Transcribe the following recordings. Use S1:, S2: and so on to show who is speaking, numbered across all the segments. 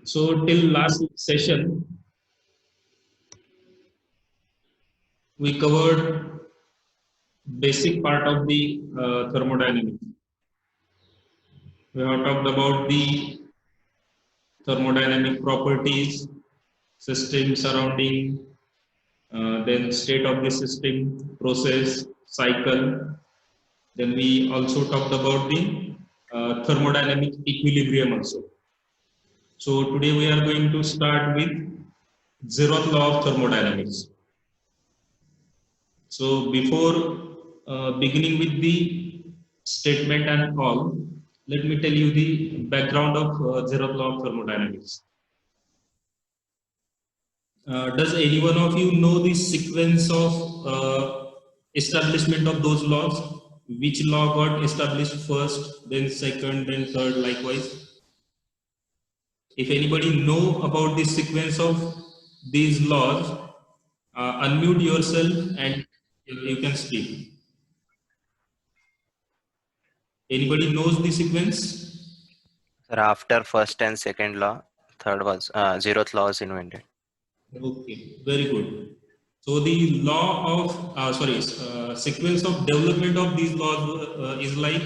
S1: So till last session, we covered basic part of the thermodynamics. We have talked about the thermodynamic properties, system surrounding, then state of the system, process, cycle. Then we also talked about the thermodynamic equilibrium also. So today we are going to start with zeroth law of thermodynamics. So before beginning with the statement and all, let me tell you the background of zeroth law of thermodynamics. Does any one of you know the sequence of establishment of those laws? Which law got established first, then second, then third, likewise? If anybody know about the sequence of these laws, unmute yourself and you can speak. Anybody knows the sequence?
S2: Sir, after first and second law, third was zeroth law was invented.
S1: Okay, very good. So the law of sequence of development of these laws is like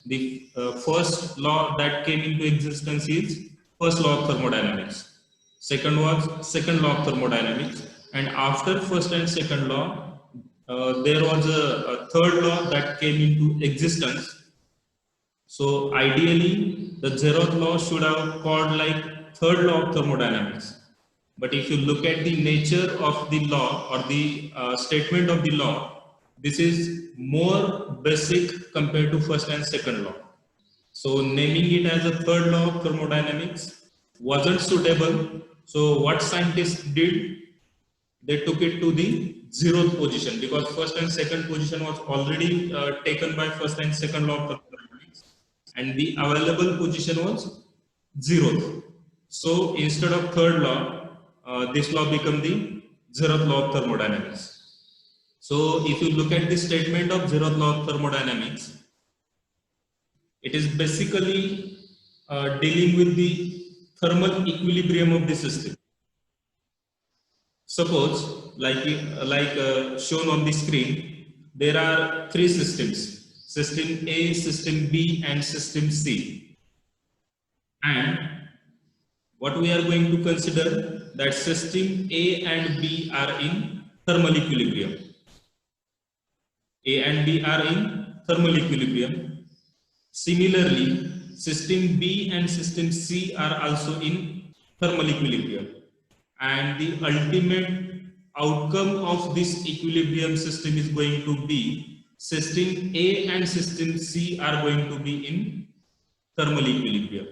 S1: the first law that came into existence is first law of thermodynamics. Second was second law of thermodynamics, and after first and second law, there was a third law that came into existence. So ideally, the zeroth law should have called like third law of thermodynamics. But if you look at the nature of the law or the statement of the law, this is more basic compared to first and second law. So naming it as a third law of thermodynamics wasn't suitable. So what scientists did, they took it to the zeroth position because first and second position was already taken by first and second law of thermodynamics, and the available position was zeroth. So instead of third law, this law became the zeroth law of thermodynamics. So if you look at the statement of zeroth law of thermodynamics, it is basically dealing with the thermal equilibrium of the system. Suppose, like shown on the screen, there are three systems: system A, system B, and system C. And what we are going to consider that system A and B are in thermal equilibrium. A and B are in thermal equilibrium. Similarly, system B and system C are also in thermal equilibrium. And the ultimate outcome of this equilibrium system is going to be system A and system C are going to be in thermal equilibrium.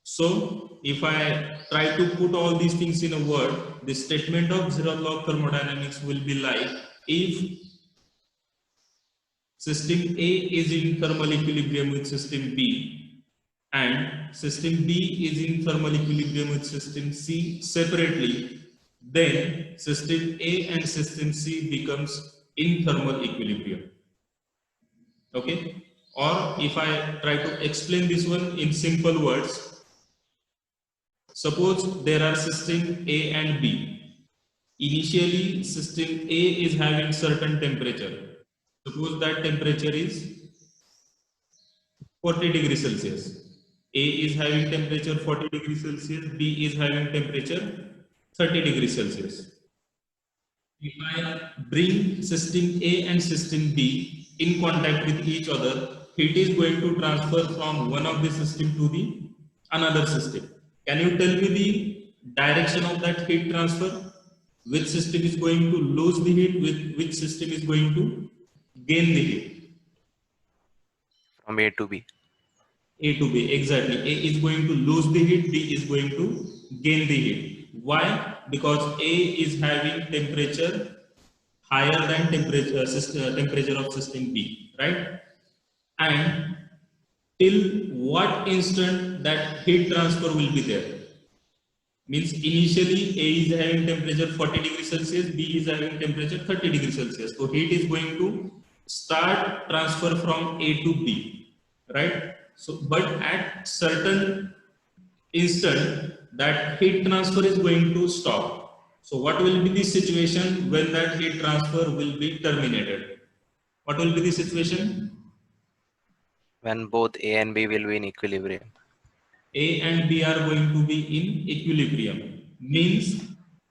S1: So if I try to put all these things in a word, the statement of zeroth law of thermodynamics will be like, if system A is in thermal equilibrium with system B and system B is in thermal equilibrium with system C separately, then system A and system C becomes in thermal equilibrium. Okay? Or if I try to explain this one in simple words, suppose there are system A and B. Initially, system A is having certain temperature. Suppose that temperature is 40 degrees Celsius. A is having temperature 40 degrees Celsius, B is having temperature 30 degrees Celsius. If I bring system A and system B in contact with each other, heat is going to transfer from one of the system to the another system. Can you tell me the direction of that heat transfer? Which system is going to lose the heat? Which system is going to gain the heat?
S2: From A to B.
S1: A to B, exactly. A is going to lose the heat, B is going to gain the heat. Why? Because A is having temperature higher than temperature of system B, right? And till what instant that heat transfer will be there? Means initially A is having temperature 40 degrees Celsius, B is having temperature 30 degrees Celsius. So heat is going to start transfer from A to B, right? So, but at certain instant, that heat transfer is going to stop. So what will be the situation when that heat transfer will be terminated? What will be the situation?
S2: When both A and B will be in equilibrium.
S1: A and B are going to be in equilibrium. Means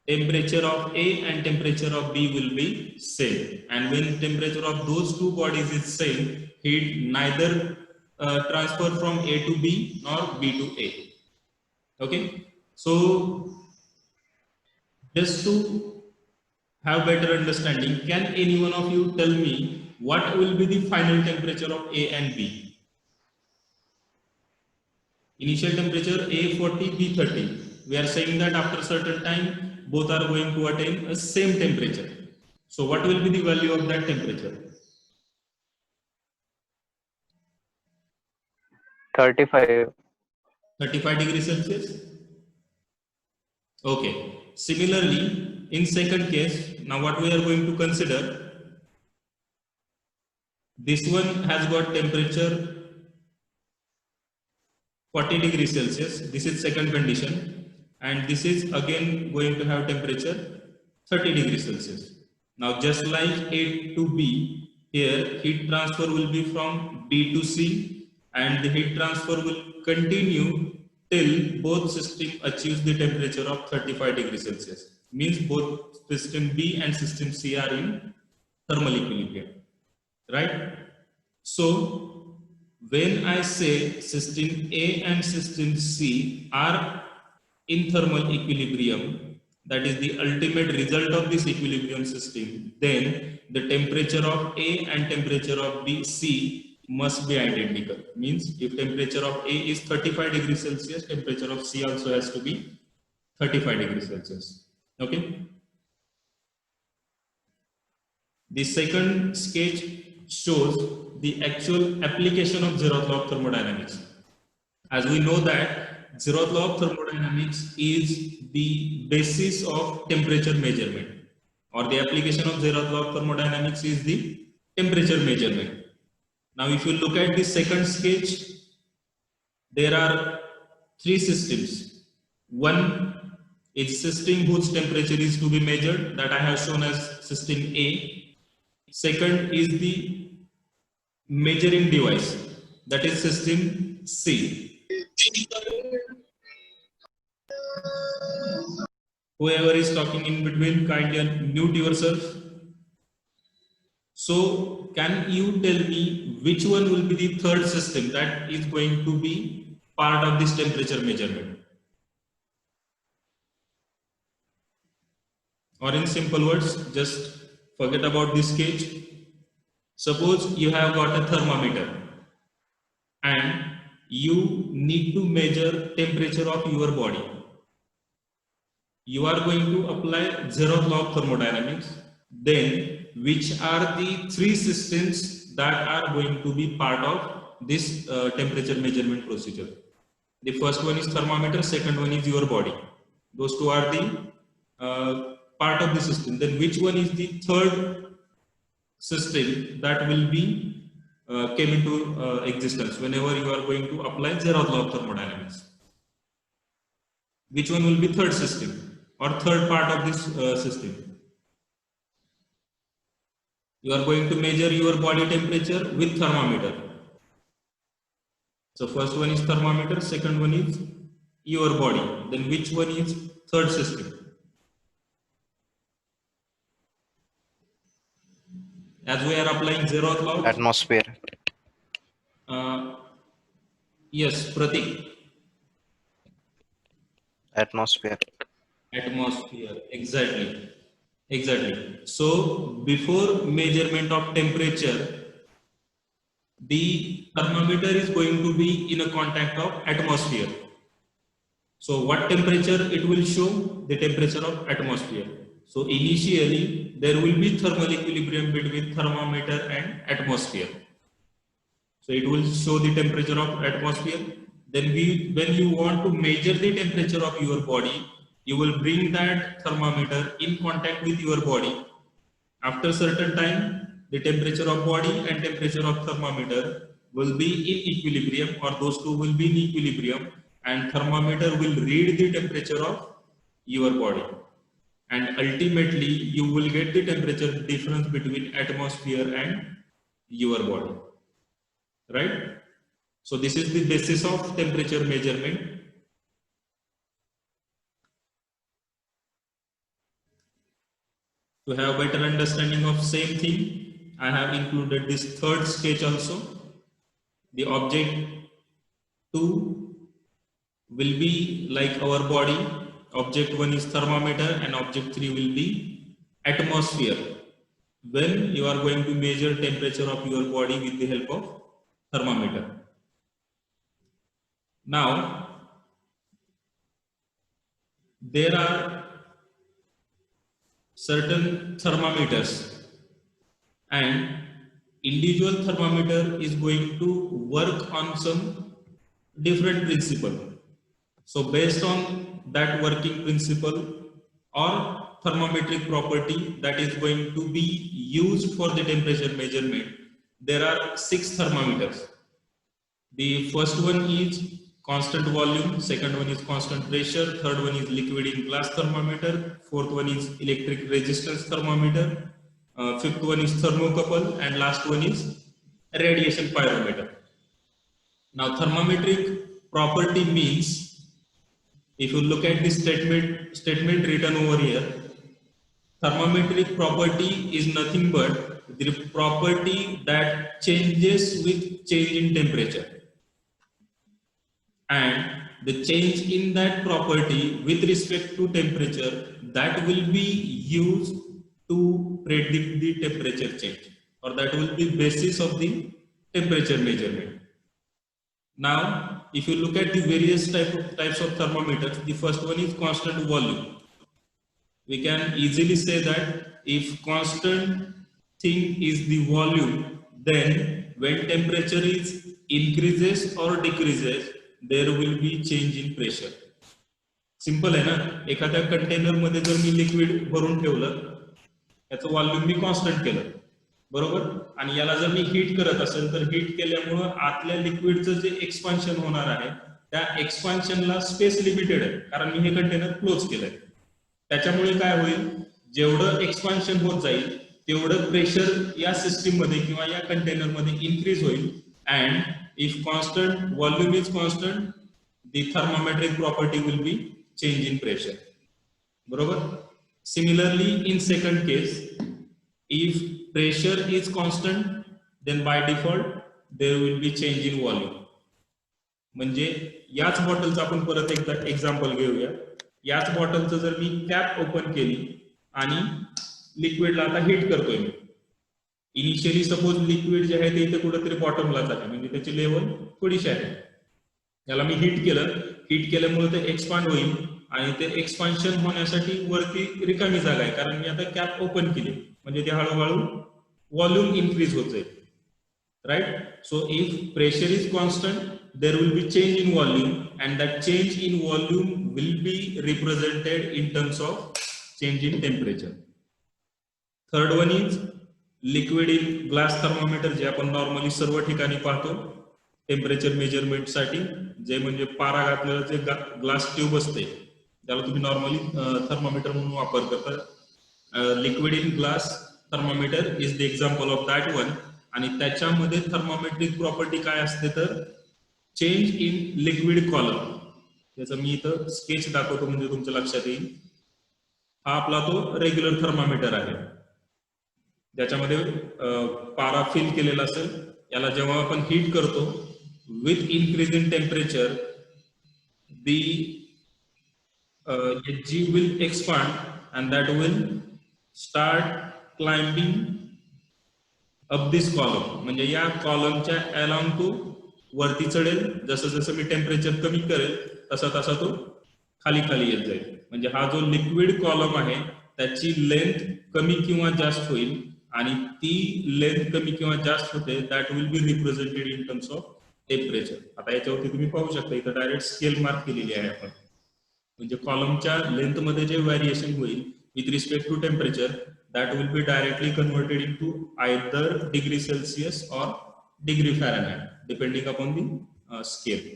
S1: temperature of A and temperature of B will be same. And when temperature of those two bodies is same, heat neither transfer from A to B nor B to A. Okay. So just to have better understanding, can any one of you tell me what will be the final temperature of A and B? Initial temperature A 40, B 30. We are saying that after a certain time, both are going to attain a same temperature. So what will be the value of that temperature?
S3: 35.
S1: 35 degrees Celsius. Okay. Similarly, in second case, now what we are going to consider, this one has got temperature 40 degrees Celsius. This is second condition, and this is again going to have temperature 30 degrees Celsius. Now, just like A to B, here heat transfer will be from B to C, and the heat transfer will continue till both system achieves the temperature of 35 degrees Celsius. Means both system B and system C are in thermal equilibrium, right? So when I say system A and system C are in thermal equilibrium, that is the ultimate result of this equilibrium system, then the temperature of A and temperature of B, C must be identical. Means if temperature of A is 35 degrees Celsius, temperature of C also has to be 35 degrees Celsius. Okay. The second sketch shows the actual application of zeroth law of thermodynamics. As we know that zeroth law of thermodynamics is the basis of temperature measurement, or the application of zeroth law of thermodynamics is the temperature measurement. Now if you look at the second sketch, there are three systems. One is system whose temperature is to be measured, that I have shown as system A. Second is the measuring device, that is system C. Whoever is talking in between, kindly unmute yourself. So can you tell me which one will be the third system that is going to be part of this temperature measurement? Or in simple words, just forget about this sketch. Suppose you have got a thermometer and you need to measure temperature of your body. You are going to apply zeroth law of thermodynamics. Then which are the three systems that are going to be part of this temperature measurement procedure? The first one is thermometer, second one is your body. Those two are the part of the system. Then which one is the third system that will be came into existence whenever you are going to apply zeroth law of thermodynamics? Which one will be third system or third part of this system? You are going to measure your body temperature with thermometer. So first one is thermometer, second one is your body. Then which one is third system? As we are applying zeroth law.
S2: Atmosphere.
S1: Yes, Pratik.
S2: Atmosphere.
S1: Atmosphere, exactly. Exactly. So before measurement of temperature, the thermometer is going to be in a contact of atmosphere. So what temperature it will show? The temperature of atmosphere. So initially there will be thermal equilibrium between thermometer and atmosphere. So it will show the temperature of atmosphere. Then when you want to measure the temperature of your body, you will bring that thermometer in contact with your body. After certain time, the temperature of body and temperature of thermometer will be in equilibrium, or those two will be in equilibrium. and thermometer will read the temperature of your body, and ultimately you will get the temperature difference between atmosphere and your body, right? So this is the basis of temperature measurement. To have better understanding of same thing, I have included this third sketch also. The object 2 will be like our body. Object 1 is thermometer and object 3 will be atmosphere. When you are going to measure temperature of your body with the help of thermometer. Now, there are certain thermometers, and individual thermometer is going to work on some different principle. So based on that working principle or thermometric property that is going to be used for the temperature measurement, there are 6 thermometers. The first one is constant volume, second one is constant pressure, third one is liquid in glass thermometer, fourth one is electric resistance thermometer, fifth one is thermocouple, and last one is radiation pyrometer. Now thermometric property means, if you look at the statement written over here, thermometric property is nothing but the property that changes with change in temperature. And the change in that property with respect to temperature, that will be used to predict the temperature change, or that will be basis of the temperature measurement. Now, if you look at the various types of thermometers, the first one is constant volume. We can easily say that if constant thing is the volume, then when temperature is increases or decreases, there will be change in pressure. Simple आहे ना. एखाद्या container मध्ये जर मी liquid भरून ठेवलं, याचं volume मी constant केलं, बरोबर, आणि याला जर मी हीट करत असेल तर हीट केल्यामुळे आतल्या लिक्विडचं जे एक्सपान्शन होणार आहे त्या एक्सपान्शनला स्पेस लिमिटेड आहे, कारण मी हे कंटेनर क्लोज केलंय. त्याच्यामुळे काय होईल, जेवढं एक्सपान्शन होत जाईल तेवढं प्रेशर या सिस्टीम मध्ये किंवा या कंटेनर मध्ये इन्क्रीज होईल. And if constant volume is constant, the thermometric property will be change in pressure. Barabar? Similarly, in second case, if pressure is constant, then by default there will be change in volume. म्हणजे याच बॉटलचं आपण परत एकदा example घेऊया. याच बॉटलचं जर मी cap open केली आणि लिक्विडला आता हीट करतोय मी. इनिशियली सपोज लिक्विड जे आहे ते इथे कुठेतरी बॉटमलाच आहे, म्हणजे त्याची लेवल थोडीशी आहे. याला मी हीट केलं, हीट केल्यामुळे ते एक्सपांड होईल आणि ते एक्सपान्शन होण्यासाठी वरती रिकामी जागा आहे, कारण मी आता कॅप ओपन केली, म्हणजे ते हळूहळू व्हॉल्यूम इन्क्रीज होत जाईल, right. So if pressure is constant, there will be change in volume, and that change in volume will be represented in terms of change in temperature. Third one is liquid in glass thermometer, जे आपण normally सर्व ठिकाणी पाहतो temperature measurement साठी, जे म्हणजे पारा घातलेलं जे glass tube असते त्याला तुम्ही नॉर्मली थर्मोमीटर म्हणून वापर करता. Liquid in glass thermometer is the example of that one. आणि त्याच्यामध्ये थर्मोमेट्रिक प्रॉपर्टी काय असते तर चेंज इन लिक्विड कॉलम. त्याचं मी इथं स्केच दाखवतो म्हणजे तुमच्या लक्षात येईल. हा आपला तो रेग्युलर थर्मोमीटर आहे, ज्याच्यामध्ये पारा फिल केलेला असेल. याला जेव्हा आपण हीट करतो, with increase in temperature the G will expand and that will start climbing up this column. म्हणजे या कॉलमच्या along to वरती चढेल. जसं जसं मी टेम्परेचर कमी करेल तसा तसा तो खाली खाली येत जाईल. म्हणजे हा जो लिक्विड कॉलम आहे त्याची लेंथ कमी किंवा जास्त होईल, आणि ती लेंथ कमी किंवा जास्त होते that will B represented in terms of temperature. आता याच्यावरती तुम्ही पाहू शकता इथं डायरेक्ट स्केल मार्क केलेली आहे आपण. म्हणजे कॉलमच्या लेंथ मध्ये जे व्हेरिएशन होईल with respect to temperature, that will be directly converted into either degree Celsius और degree Fahrenheit, depending upon the scale.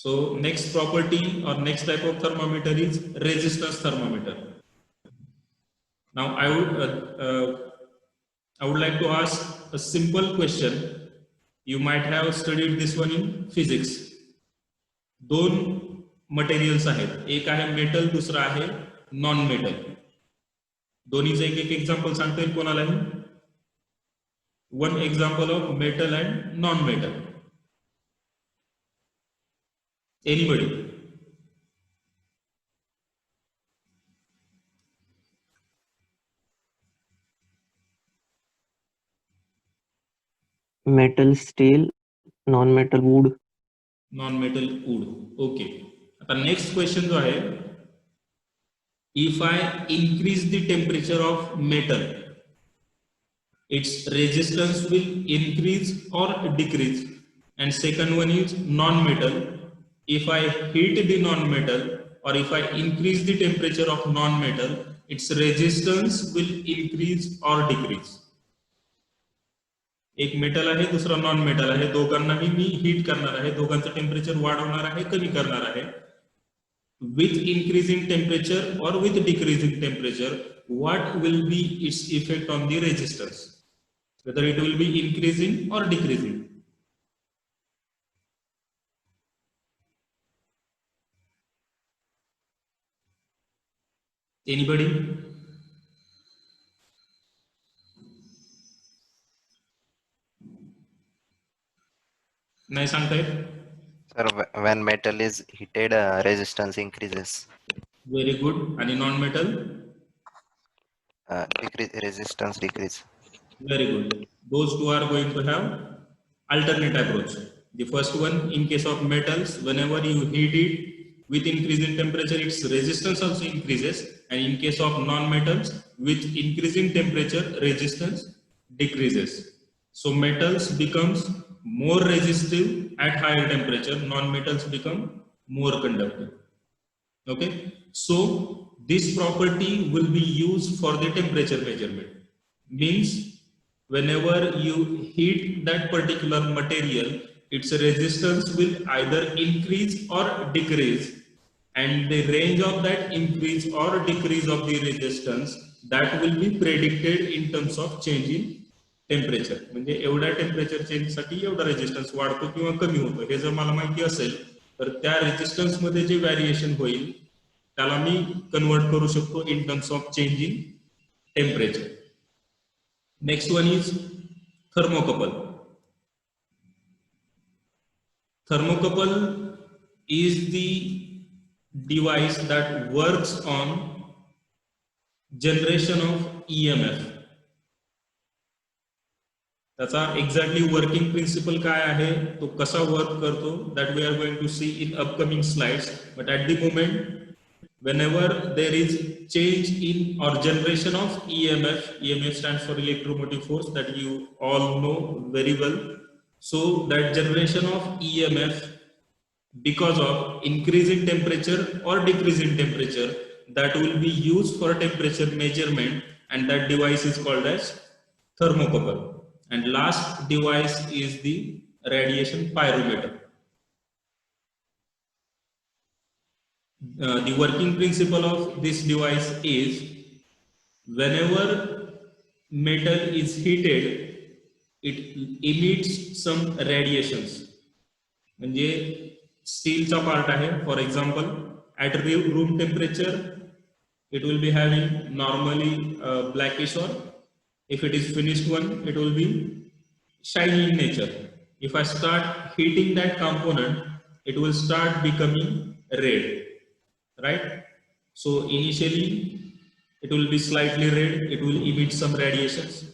S1: So next property or next type of thermometer is resistance thermometer. Now I would like to ask a simple question. You might have studied this one in physics. दोन materials आहेत, एक आहे metal, दुसरा आहे non metal. दोन्हीचं एक एक example सांगता येईल कोणालाही? One example of metal and non metal. Anybody?
S3: Metal steel, non metal wood.
S1: Non metal wood. Okay. आता नेक्स्ट क्वेश्चन जो आहे, if I increase the temperature of metal, its resistance will increase or decrease. And second one is non-metal. If I heat the non-metal or if I increase the temperature of non-metal, its resistance will increase or decrease. एक metal आहे, दुसरा non metal आहे, दोघांनाही मी heat करणार आहे, दोघांचं temperature वाढवणार आहे, कमी करणार आहे. With increasing temperature or with decreasing temperature, what will be its effect on the resistance? Whether it will be increasing or decreasing. Anybody? नाही सांगता येत?
S2: Sir, when metal is heated, resistance increases.
S1: Very good. आणि non metal?
S2: Resistance decrease.
S1: Very good. Those two are going to have alternate approach. The first one, in case of metals, whenever you heat it with increasing temperature, its resistance also increases. And in case of non-metals, with increasing temperature, resistance decreases. So metals becomes more resistive at higher temperature, non-metals become more conductive. Okay. So this property will be used for the temperature measurement. Means whenever you heat that particular material, its resistance will either increase or decrease, and the range of that increase or decrease of the resistance, that will be predicted in terms of change in temperature. म्हणजे एवढ्या temperature change साठी एवढा resistance वाढतो किंवा कमी होतो, हे जर मला माहिती असेल तर त्या रेजिस्टन्स मध्ये जे व्हॅरिएशन होईल त्याला मी कन्वर्ट करू शकतो in terms of change in temperature. Next one is thermocouple. Thermocouple is the device that works on generation of EMF. त्याचा एक्झॅक्टली वर्किंग प्रिन्सिपल काय आहे, तो कसा वर्क करतो, that we are going to see in upcoming slides. But at the moment, whenever there is change in or generation of EMF, EMF stands for electromotive force, that you all know very well. So that generation of EMF, because of increase in temperature or decrease in temperature, that will be used for temperature measurement, and that device is called as thermocouple. And last device is the radiation pyrometer. The working principle of this device is whenever metal is heated, it emits some radiations. म्हणजे स्टीलचा part आहे, for example at room temperature it will be having normally blackish, or if it is finished one, it will be shiny in nature. If I start heating that component, it will start becoming red. Right? So initially it will be slightly red, it will emit some radiations.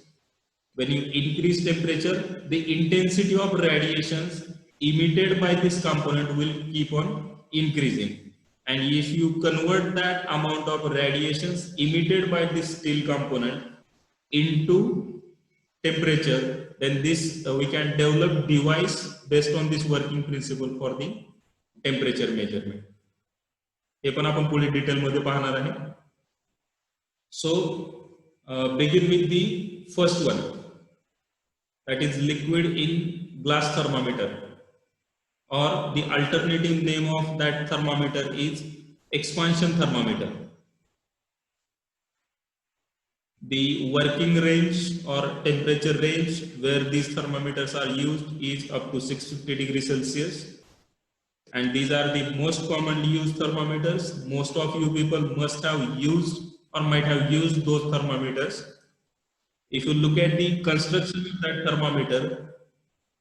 S1: When you increase temperature, the intensity of radiations emitted by this component will keep on increasing. And if you convert that amount of radiations emitted by this steel component into temperature, then this we can develop device based on this working principle for the temperature measurement. हे पण आपण पुढे detail मध्ये पाहणार आहे. सो begin with the first one, that is liquid in glass thermometer. or the alternative name of that thermometer is expansion thermometer. The working range or temperature range where these thermometers are used is up to 650 degrees Celsius. And these are the most commonly used thermometers. Most of you people must have used or might have used those thermometers. If you look at the construction of that thermometer,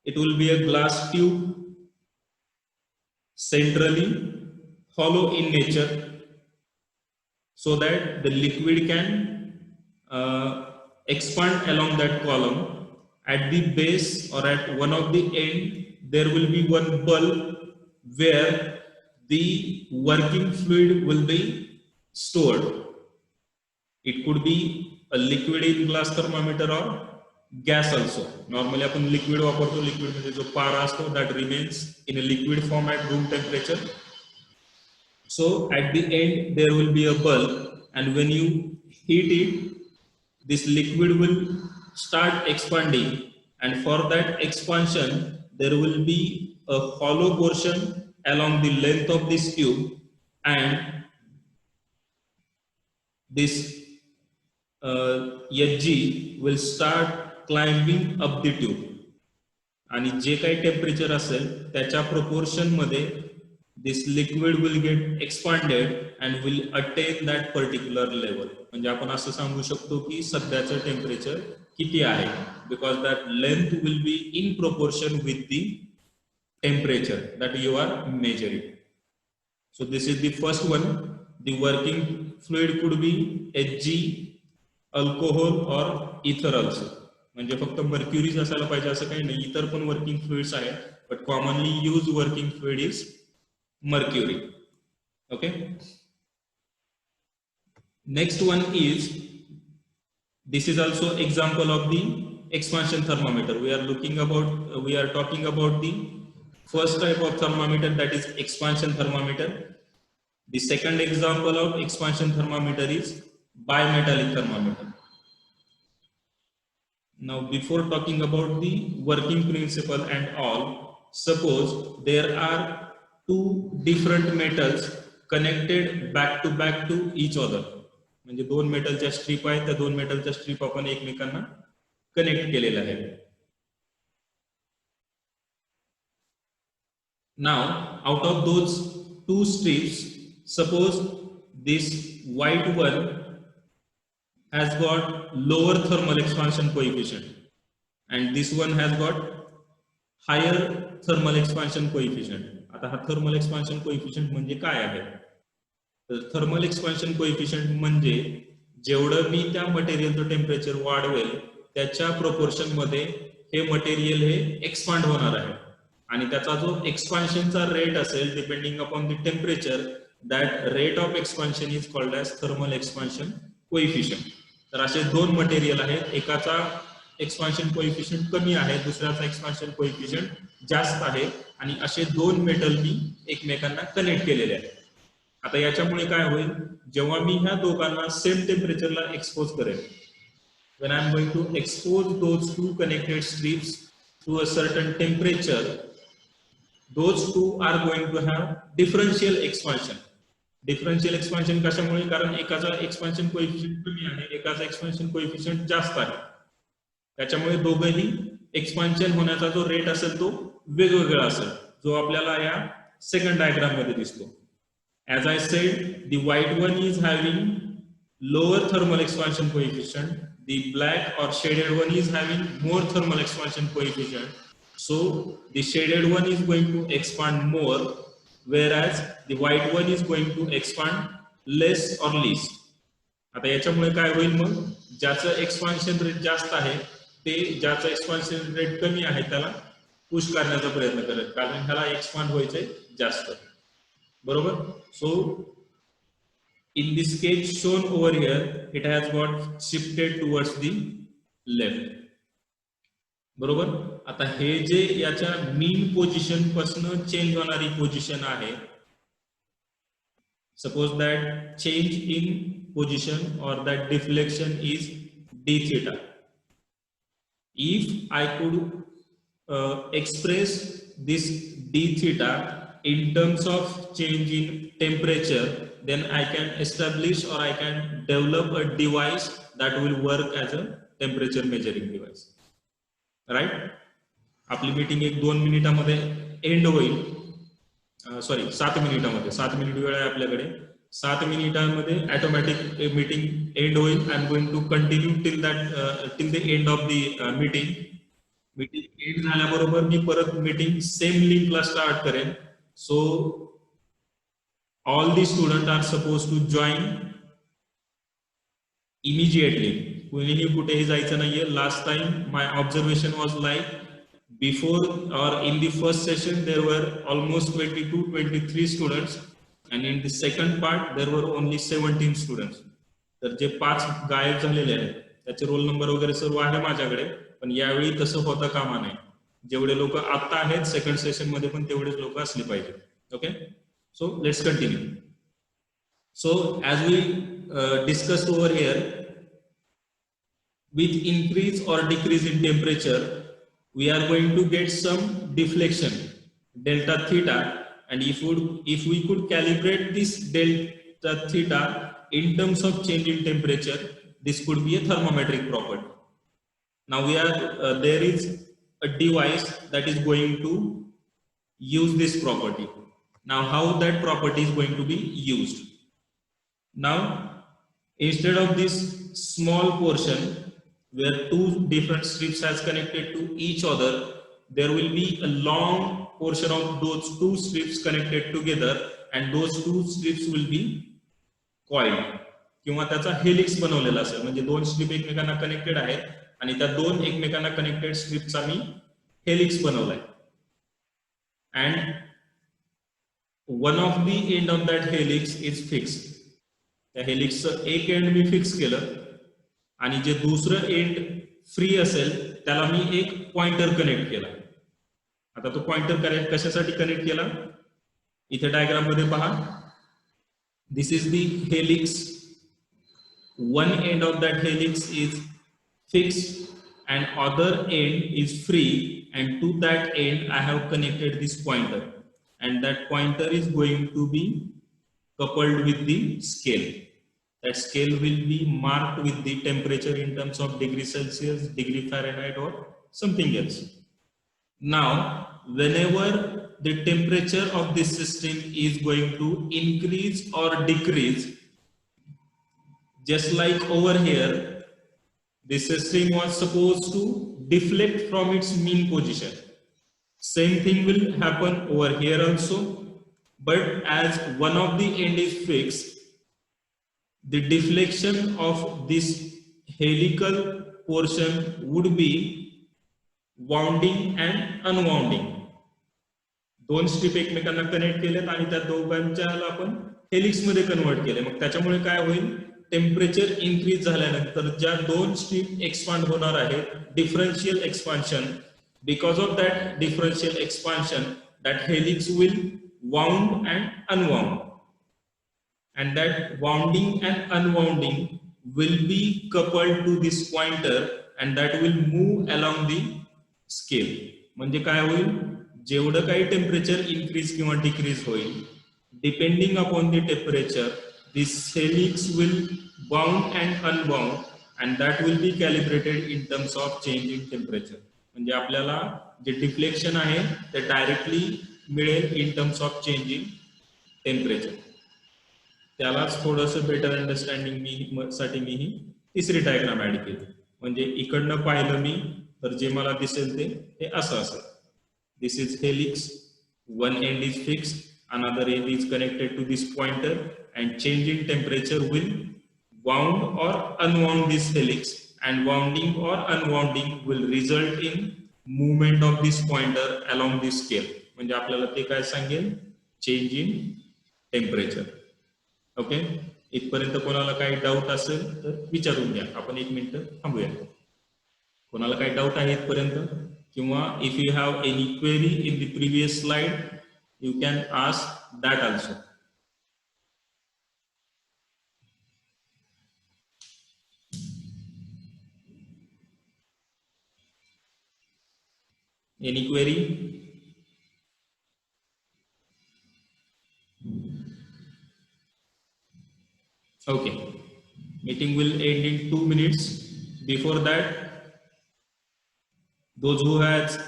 S1: it will be a glass tube, centrally hollow in nature, so that the liquid can expand along that column. At the base or at one of the end, there will be one bulb where the working fluid will be stored. It could be a liquid in glass thermometer or gas also. Normally आपण liquid वापरतो, liquid मध्ये जो पारा असतो that remains in a liquid form at room temperature. So at the end there will be a bulb, and when you heat it, this liquid will start expanding, and for that expansion there will be a hollow portion along the length of this tube, and this HG will start climbing up the tube. आणि जे काही temperature असेल त्याच्या proportion मध्ये this liquid will get expanded and will attain that particular level. म्हणजे आपण असं सांगू शकतो की सध्याचं टेम्परेचर किती आहे, because that length will be in proportion with the temperature that you are measuring. So this is the first one. The working fluid could be Hg, alcohol or ether also. म्हणजे फक्त मर्क्युरीज असायला पाहिजे असं काही नाही, इतर पण वर्किंग फ्लुइड्स आहेत, but commonly used working fluid is mercury. Okay, next one is, this is also example of the expansion thermometer. We are talking about the first type of thermometer, that is expansion thermometer. The second example of expansion thermometer is bimetallic thermometer. Now before talking about the working principle and all, suppose there are two different metals connected back to each other. म्हणजे दोन मेटलच्या strip आहेत, त्या दोन मेटलच्या strip आपण एकमेकांना connect केलेल्या आहेत. Now out of those two strips, suppose this white one has got lower thermal expansion coefficient and this one has got higher thermal expansion coefficient. आता हा थर्मल एक्सपान्शन कोएफिशिएंट म्हणजे काय आहे? तर थर्मल एक्सपान्शन कोएफिशिएंट म्हणजे जेवढं मी त्या मटेरियलचं temperature वाढवेल त्याच्या प्रोपोर्शन मध्ये हे मटेरियल हे एक्सपांड होणार आहे, आणि त्याचा जो एक्सपान्शनचा रेट असेल depending upon the temperature, that rate of expansion is called as thermal expansion coefficient. तर असे दोन मटेरियल आहेत, एकाचा एक्सपान्शन कोएफिशिएंट कमी आहे, दुसऱ्याचा एक्सपान्शन कोएफिशिएंट जास्त आहे, आणि असे दोन मेटल मी एकमेकांना कनेक्ट केलेले आहेत. आता याच्यामुळे काय होईल, जेव्हा मी ह्या दोघांना सेम टेम्परेचरला एक्सपोज करेन, when I am going to expose those two connected strips to a certain temperature, those two are going to have differential expansion. Differential expansion कशामुळे? कारण एकाचा एक्सपान्शन कोएफिशिएंट कमी आहे, एकाचा एक्सपान्शन कोएफिशिएंट जास्त आहे, त्याच्यामुळे दोघेही एक्सपान्शन होण्याचा जो रेट असेल तो वेगवेगळा असेल, जो आपल्याला या सेकंड डायग्राम मध्ये दिसतो. As I said, the white one is having lower thermal expansion coefficient, the black or shaded one is having more thermal expansion coefficient. So the shaded one is going to expand more, whereas the white one is going to expand less or least. आता याच्यामुळे काय होईल, मग ज्याचं expansion rate जास्त आहे ते ज्याचं expansion rate कमी आहे त्याला पुश करण्याचा प्रयत्न करेल, कारण ह्याला एक्सपांड व्हायचंय जास्त, बरोबर. So in this case shown over here, it has got shifted towards the left, बरोबर. आता हे जे याच्या मीन पोझिशन पासून चेंज होणारी पोझिशन आहे, suppose that change in position और that deflection is d theta. If I could express this d theta in terms of change in temperature, then I can establish or I can develop a device that will work as a temperature measuring device. Right? आपली meeting एक 2 मिनिटामध्ये and होईल. Sorry 7 मिनिटामध्ये, 7 minute वेळ आहे आपल्याकडे. 7 मिनिटांमध्ये automatic meeting end होईल. I am going to continue till the end of the meeting. Meeting end झाल्याबरोबर मी परत मीटिंग सेम लिंकला स्टार्ट करेन. So all the student are suppose to join immediately. कुणीही कुठेही जायचं नाहीये. Last time my observation was like before or in the first session there were almost 22-23 students, and in the second part there were only 17 students. तर जे 5 गायब झालेले आहेत त्याचे roll number वगैरे सर्व आहे माझ्याकडे, पण यावेळी तसं होता कामा नये. जेवढे लोक आता आहेत सेकंड सेशन मध्ये पण तेवढेच लोक असले पाहिजे. Okay, so let's continue. So as we discussed over here, with increase or decrease in temperature we are going to get some deflection delta theta, and if we could calibrate this delta theta in terms of change in temperature, this could be a thermometric property. Now we are there is a device that is going to use this property. Now how that property is going to be used? Now instead of this small portion where 2 different strips has connected to each other, there will be a long portion of those 2 strips connected together, and those 2 strips will be coiled. किंवा त्याचा helix बनवलेला असेल, म्हणजे 2 strip एकमेकांना connected आहेत आणि त्या 2 एकमेकांना कनेक्टेड स्ट्रिपचा मी हेलिक्स बनवलाय. and one of the end of that helix is fixed. त्या हेलिक्सचं एक एंड मी फिक्स केलं आणि जे दुसरं एंड फ्री असेल त्याला मी एक पॉइंटर कनेक्ट केला. आता तो पॉइंटर कशासाठी कनेक्ट केला, इथे डायग्राम मध्ये पहा. This is the helix. One end of that helix is fixed and other end is free, and to that end I have connected this pointer, and that pointer is going to be coupled with the scale. That scale will be marked with the temperature in terms of degree Celsius, degree Fahrenheit, or something else. Now, whenever the temperature of this system is going to increase or decrease, just like over here, the system was supposed to deflect from its mean position. Same thing will happen over here also, but as one of the end is fixed, the deflection of this helical portion would be wounding and unwounding. 2 strip एकमेकांना connect केलेत आणि त्या दोघांच्याला आपण helix मध्ये convert केले. मग त्याच्यामुळे काय होईल, टेम्परेचर इन्क्रीज झाल्यानंतर ज्या 2 स्ट्रिप एक्सपांड होणार आहेत, differential expansion, because of that differential expansion that helix will wound and unwound. And that wounding and unwounding will be coupled to this pointer, and that will move along the scale. म्हणजे काय होईल, जेवढं काही temperature increase किंवा decrease होईल, depending upon the temperature, this helix will wound and unwound, and that will be calibrated in terms of change in temperature. म्हणजे आपल्याला जे deflection आहे ते डायरेक्टली मिळेल in terms of change in temperature. त्यालाच थोडंसं better understanding साठी मी ही तिसरी diagram add केली. म्हणजे इकडनं पाहिलं मी तर जे मला दिसेल ते असं असेल. This is helix, one and is fixed, another end is connected to this pointer, and change in temperature will wound or unwound this helix, and wounding or unwounding will result in movement of this pointer along this scale. म्हणजे आपल्याला ते काय सांगेल, change in temperature. Okay, इथपर्यंत कोणाला काही doubt असेल तर विचारून घ्या. आपण 1 मिनिट थांबूया. कोणाला काही डाऊट आहे इथपर्यंत, किंवा if you have any query in the previous slide, you can ask that also. Any query? Okay. Meeting will end in 2 minutes. Before that, those who has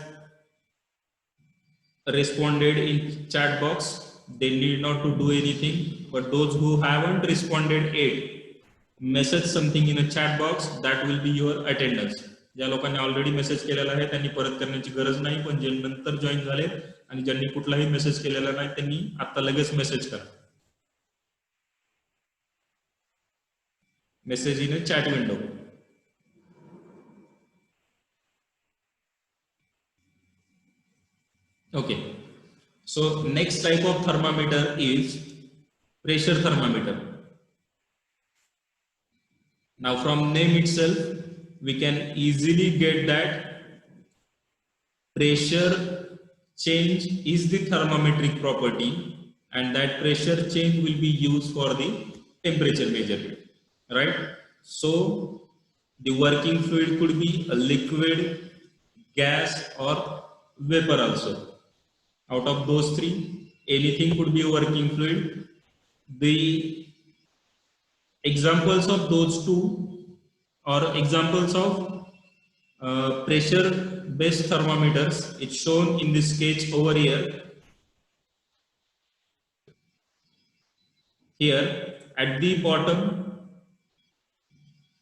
S1: responded in chat box, they need not to do anything. But those who haven't responded yet, message something in a chat box, that will be your attendance. ज्या लोकांनी already message केलेला आहे त्यांनी परत करण्याची गरज नाही, पण जे नंतर जॉईन झाले आणि ज्यांनी कुठलाही मेसेज केलेला नाही त्यांनी आता लगेच मेसेज करा. Message in a chat window. Okay. So next type of thermometer is pressure thermometer. Now from name itself, we can easily get that pressure change is the thermometric property, and that pressure change will be used for the temperature measurement, right? So the working fluid could be a liquid, gas, or vapor also. Out of those three, anything could be a working fluid. The examples of those two are examples of pressure based thermometers. It's shown in this sketch over here. Here at the bottom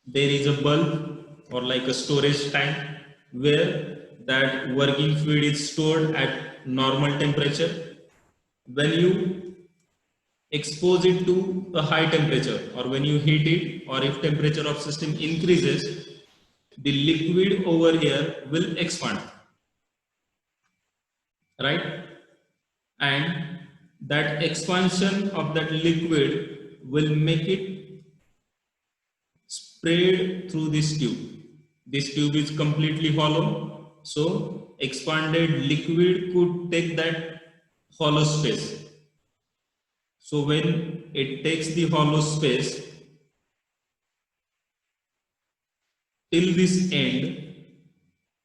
S1: there is a bulb or like a storage tank where that working fluid is stored at normal temperature. When you expose it to a high temperature, or when you heat it, or if temperature of system increases, the liquid over here will expand, right? And that expansion of that liquid will make it spread through this tube. This tube is completely hollow, so expanded liquid could take that hollow space. So when it takes the hollow space till this end,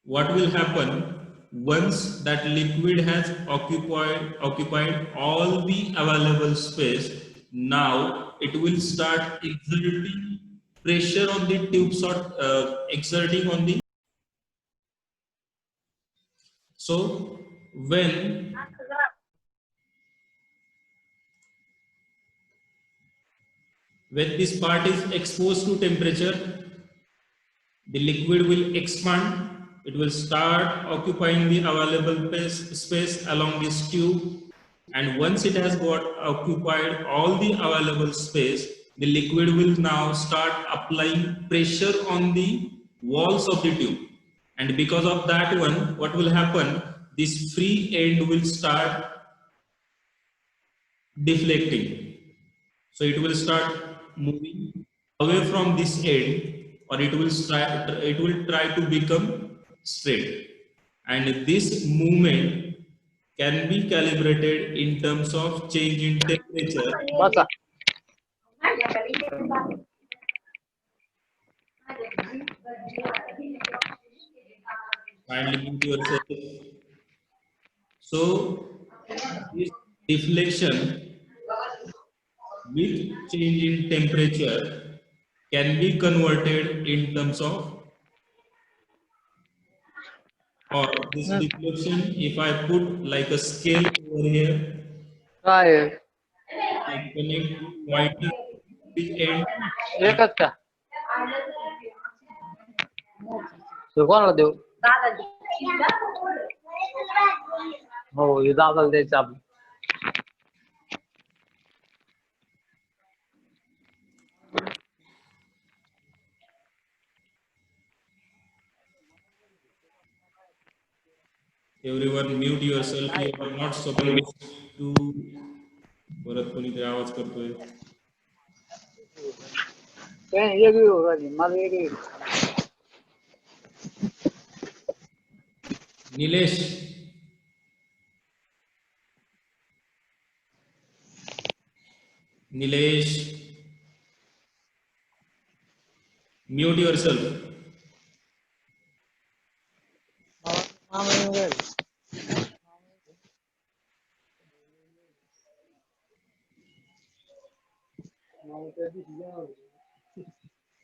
S1: what will happen once that liquid has occupied all the available space? Now it will start exerting pressure on the tubes, or exerting on the. So when this part is exposed to temperature, the liquid will expand. It will start occupying the available space along this tube, and once it has got occupied all the available space, the liquid will now start applying pressure on the walls of the tube, and because of that one, what will happen, this free end will start deflecting. So it will start moving away from this end, or it will try to become straight. And this movement can be calibrated in terms of change in temperature.
S4: Basta.
S1: Kindly mute yourself. So this deflection with change in temperature can be converted in terms of, or this deflection, if I put like a scale over here,
S4: काय
S1: I connect pointing the end.
S4: एकच का तो कोणाला देऊ हो हे दादाला द्यायचं आपण
S1: Everyone mute yourself. You are not supposed to. परत कोणीतरी आवाज करतोय.
S4: एक मला एक
S1: Nilesh. Nilesh. Mute yourself.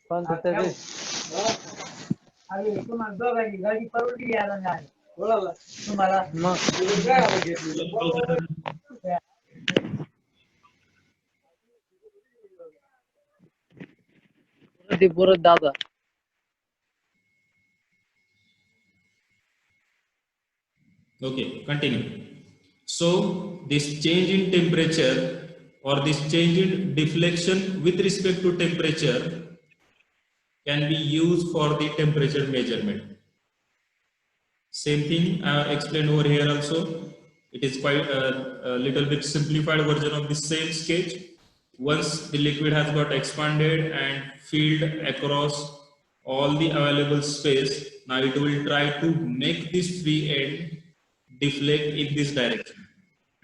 S4: कोणतं तरी तुम्हाला मग ते परत दादा
S1: Okay, continue. So this change in temperature or this change in deflection with respect to temperature can be used for the temperature measurement. Same thing explained over here also. It is quite a little bit simplified version of the same sketch. Once the liquid has got expanded and filled across all the available space, now it will try to make this free end deflect in this direction.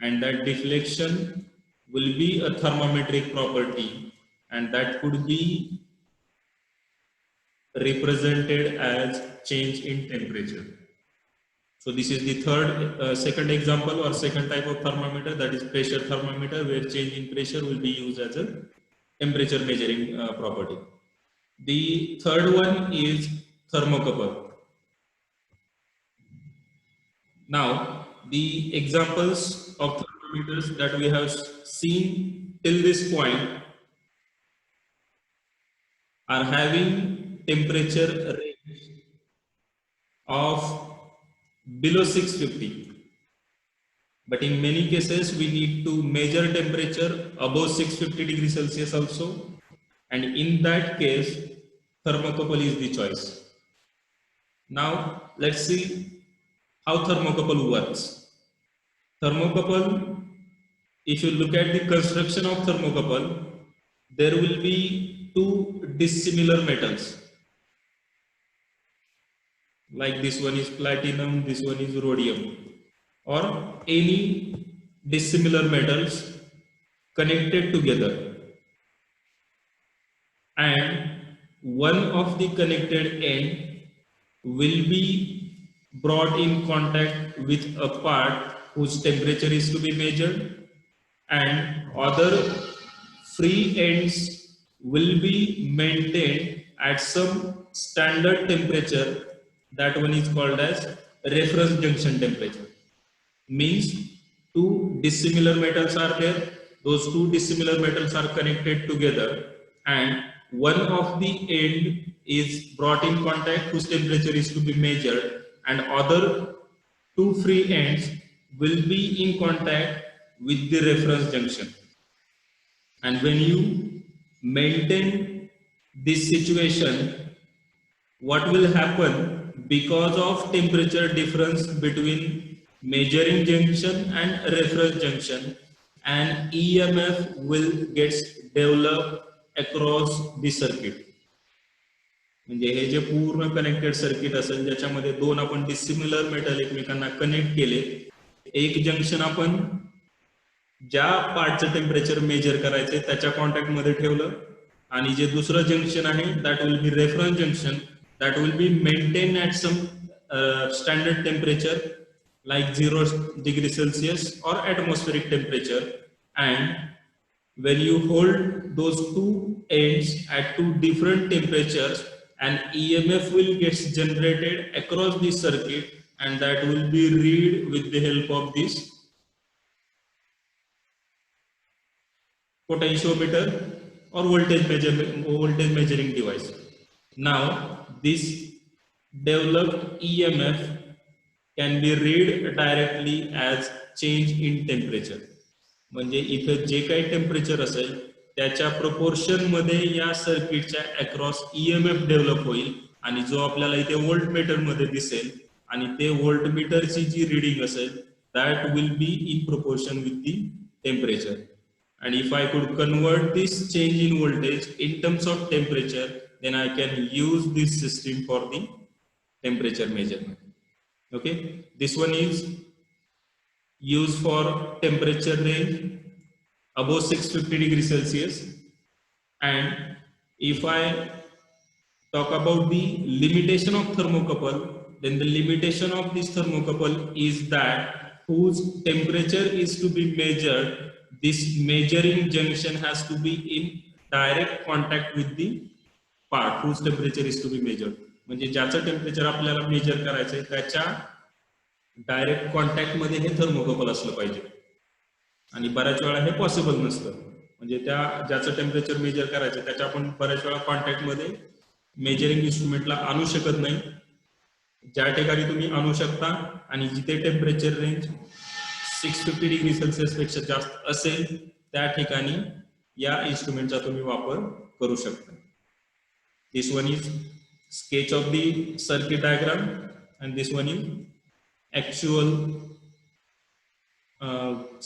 S1: And that deflection will be a thermometric property, and that could be represented as change in temperature. So this is the second example or second type of thermometer, that is pressure thermometer, where change in pressure will be used as a temperature measuring property. The third one is thermocouple. Now, the examples of thermometers that we have seen till this point are having temperature range of below 650. But in many cases, we need to measure temperature above 650 degrees Celsius also. And in that case, thermocouple is the choice. Now, let's see how thermocouple works. Thermocouple, if you look at the construction of thermocouple, there will be two dissimilar metals. Like this one is platinum, this one is rhodium, or any dissimilar metals connected together, and one of the connected end will be brought in contact with a part whose temperature is to be measured, and other free ends will be maintained at some standard temperature. That one is called as reference junction temperature. Means two dissimilar metals are there, those two dissimilar metals are connected together, and one of the end is brought in contact whose temperature is to be measured, and other two free ends will be in contact with the reference junction. And when you maintain this situation, what will happen? Because of temperature difference between measuring junction and reference junction, an EMF will get developed across the circuit. म्हणजे हे जे पूर्ण connected circuit असेल ज्याच्यामध्ये दोन आपण dissimilar metal एकमेकांना connect केले, एक junction आपण ज्या पार्टचं टेम्परेचर मेजर करायचे त्याच्या कॉन्टॅक्ट मध्ये ठेवलं, आणि जे दुसरं जंक्शन आहे that will B reference junction, that will be maintained at some standard temperature like 0 degrees Celsius or atmospheric temperature. And when you hold those two ends at two different temperatures, an EMF will get generated across the circuit, and that will be read with the help of this potentiometer or voltage measuring device. Now, this developed EMF can be read directly as change in temperature. म्हणजे इथे जे काही temperature असेल त्याच्या proportion मध्ये या सर्किटच्या across EMF develop होईल, आणि जो आपल्याला इथे व्होल्टमीटर मध्ये दिसेल, आणि ते व्होल्टमीटरची जी रीडिंग असेल that will be in proportion with the temperature. And if I could convert this change in voltage in terms of temperature, then I can use this system for the temperature measurement. Okay, this one is used for temperature range above 650 degrees Celsius. And if I talk about the limitation of thermocouple, then the limitation of this thermocouple is that whose temperature is to be measured, this measuring junction has to be in direct contact with the part whose temperature is to be measured. म्हणजे ज्याचं temperature आपल्याला major करायचंय त्याच्या direct contact मध्ये हे thermocouple असलं पाहिजे. आणि बऱ्याच वेळा हे पॉसिबल नसतं. म्हणजे त्या ज्याचं टेम्परेचर मेजर करायचं त्याच्या आपण बऱ्याच वेळा कॉन्टॅक्ट मध्ये मेजरिंग इन्स्ट्रुमेंटला आणू शकत नाही. ज्या ठिकाणी तुम्ही आणू शकता आणि जिथे टेम्परेचर रेंज 650 डिग्री सेल्सिअस पेक्षा जास्त असेल त्या ठिकाणी या इन्स्ट्रुमेंटचा तुम्ही वापर करू शकता. This one is sketch of the circuit diagram and this one is actual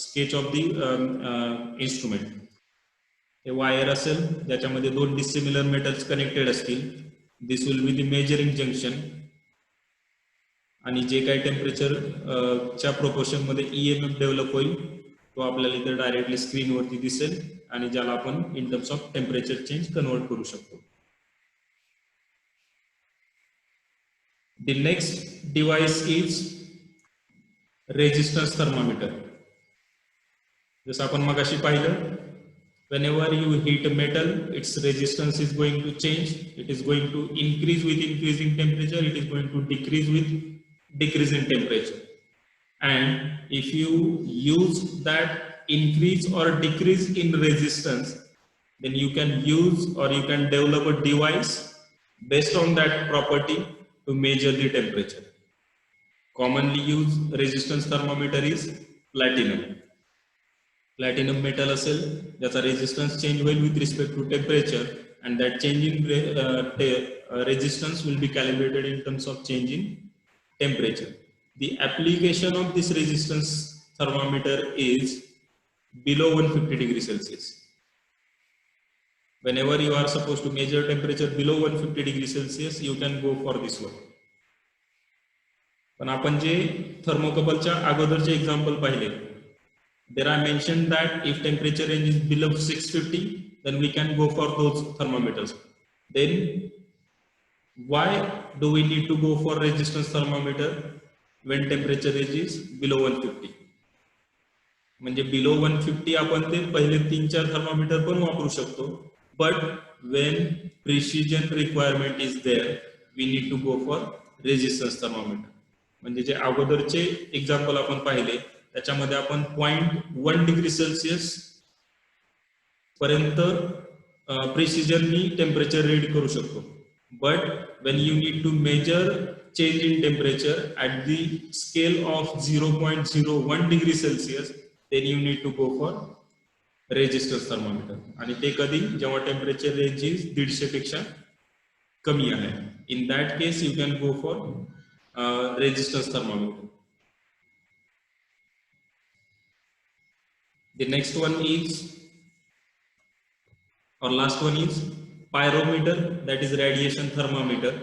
S1: sketch of the instrument. हे वायर असेल ज्याच्यामध्ये दोन डिसिमिलर मेटल्स कनेक्टेड असतील. This will be the measuring junction आणि जे काही टेम्परेचर च्या प्रोपोर्शन मध्ये EMF डेव्हलप होईल तो आपल्याला इथे डायरेक्टली स्क्रीनवरती दिसेल आणि ज्याला आपण in terms of temperature change convert करू शकतो. The next device is resistance thermometer. जसं आपण मगाशी पाहिलं, whenever you heat a metal, its resistance is going to change. It is going to increase with increasing temperature. It is going to decrease with decreasing temperature. And if you use that increase or decrease in resistance, then you can use or you can develop a device based on that property to measure the temperature. Commonly used resistance thermometer is platinum. Platinum metal असेल ज्याचा resistance change होईल with respect to temperature and that change in resistance will be calibrated in terms of change in temperature. The application of this resistance thermometer is below 150 degrees Celsius. Whenever you are supposed to measure temperature below 150 degrees Celsius, you can go for this one. पण आपण जे थर्मोकपलच्या अगोदरचे example पाहिले, there I mentioned that if temperature range is below 650, then we can go for those thermometers. Then why do we need to go for resistance thermometer when temperature range is below 150? म्हणजे below 150 आपण ते पहिले 3-4 thermometer पण वापरू शकतो. But when precision requirement is there, we need to go for resistance thermometer. म्हणजे जे अगोदरचे example आपण पाहिले त्याच्यामध्ये आपण 0.1 डिग्री सेल्सिअस पर्यंत प्रिसिजननी टेम्परेचर रीड करू शकतो. But when you need to measure change in temperature at the scale of 0.01 degree Celsius, then you need to go for resistance thermometer. आणि ते कधी जेव्हा टेम्परेचर रेंज इज 150 पेक्षा कमी आहे. In that case you can go for resistance thermometer. The next one is और last one is pyrometer, that is radiation thermometer.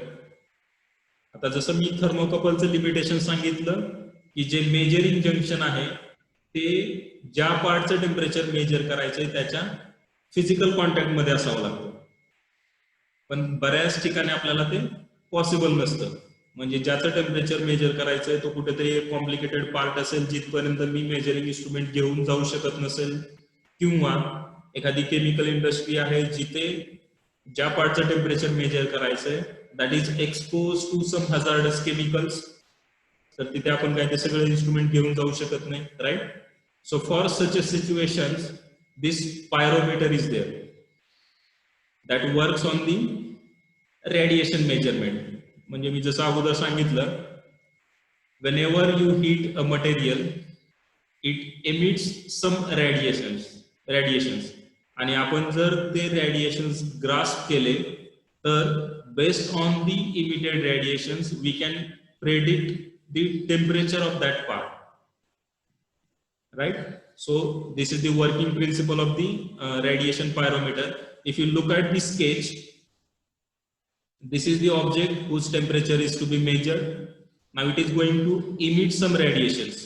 S1: आता जसं मी थर्मोकपलचं लिमिटेशन सांगितलं की जे मेजरिंग जंक्शन आहे ते ज्या पार्टचं टेम्परेचर मेजर करायचंय त्याच्या फिजिकल कॉन्टॅक्ट मध्ये असावं लागतं. पण बऱ्याच ठिकाणी आपल्याला ते पॉसिबल नसतं. म्हणजे ज्याचं टेम्परेचर मेजर करायचंय तो कुठेतरी एक कॉम्प्लिकेटेड पार्ट असेल जिथपर्यंत मी मेजरिंग इन्स्ट्रुमेंट घेऊन जाऊ शकत नसेल, किंवा एखादी केमिकल इंडस्ट्री आहे जिथे ज्या पार्टचं टेम्परेचर मेजर करायचंय that is expose to some hazardous chemicals, तर तिथे आपण काय ते सगळे इन्स्ट्रुमेंट घेऊन जाऊ शकत नाही. Right. So for such a situations, this pyrometer is there that works on the radiation measurement. म्हणजे मी जसं अगोदर सांगितलं, whenever you heat a material, it emits some radiations. आणि आपण जर ते radiations grasp केले तर based on the emitted radiations we can predict the temperature of that part. Right. So this is the working principle of the radiation pyrometer. If you look at the sketch, this is the object whose temperature is to be measured. Now it is going to emit some radiations.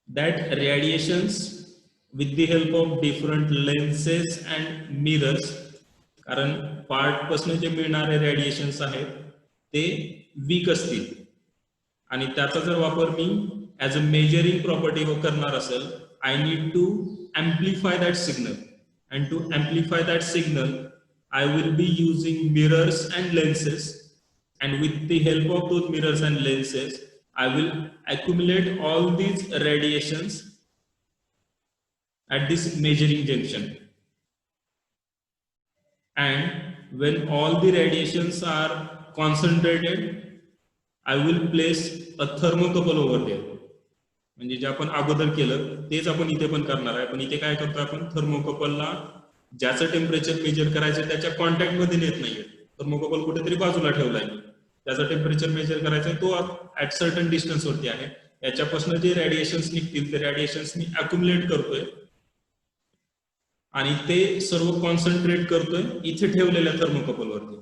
S1: That radiations with the help of different lenses and mirrors, कारण part पासून जे मिळणारे radiations आहेत ते week असतील आणि त्याचा जर वापर मी ऍज अ मेजरिंग प्रॉपर्टी करणार असेल, I need to amplify that signal, and to amplify that signal I will be using mirrors and lenses, and with the help of those mirrors and lenses I will accumulate all these radiations at this measuring junction. And when all the radiations are concentrated, I will place a thermocouple over there. म्हणजे जे आपण अगोदर केलं तेच आपण इथे पण करणार आहे, पण इथे काय करतो आपण, थर्मोकपलला ज्याचं टेम्परेचर मेजर करायचं त्याच्या कॉन्टॅक्ट मध्ये नेत नाहीये. थर्मोकपल कुठेतरी बाजूला ठेवलाय, त्याचं टेम्परेचर मेजर करायचं तो ऍट सर्टन डिस्टन्स वरती आहे. याच्यापासून जे रेडिएशन्स निघतील ते रेडिएशन्स मी अक्युमुलेट करतोय आणि ते सर्व कॉन्सन्ट्रेट करतोय इथे ठेवलेल्या थर्मोकपल वरती.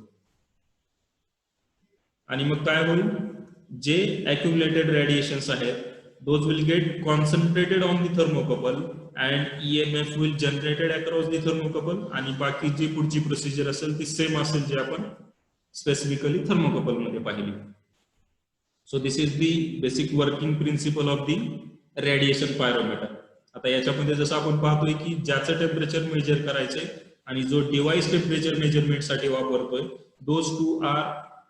S1: आणि मग काय होईल, जे अक्युमुलेटेड रेडिएशन्स आहेत those will get concentrated on the thermocouple and EMF will generated across the thermocouple, आणि बाकी जी पुढची प्रोसिजर असेल ती सेम असेल जे आपण स्पेसिफिकली थर्मोकपल मध्ये पाहिली. So this is the basic working principle of the radiation pyrometer. आता याच्यामध्ये जसं आपण पाहतोय की ज्याचं टेम्परेचर मेजर करायचंय आणि जो डिव्हाइस टेम्परेचर मेजरमेंट साठी वापरतोय, those two are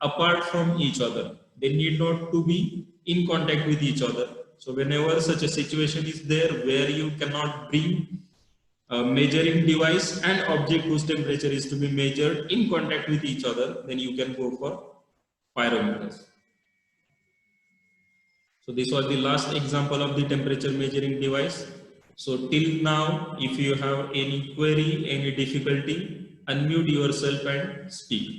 S1: apart from each other. They need not to be in contact with each other. So whenever such a situation is there where you cannot bring a measuring device and object whose temperature is to be measured in contact with each other, then you can go for pyrometers. So this was the last example of the temperature measuring device. So till now, if you have any query, any difficulty, unmute yourself and speak.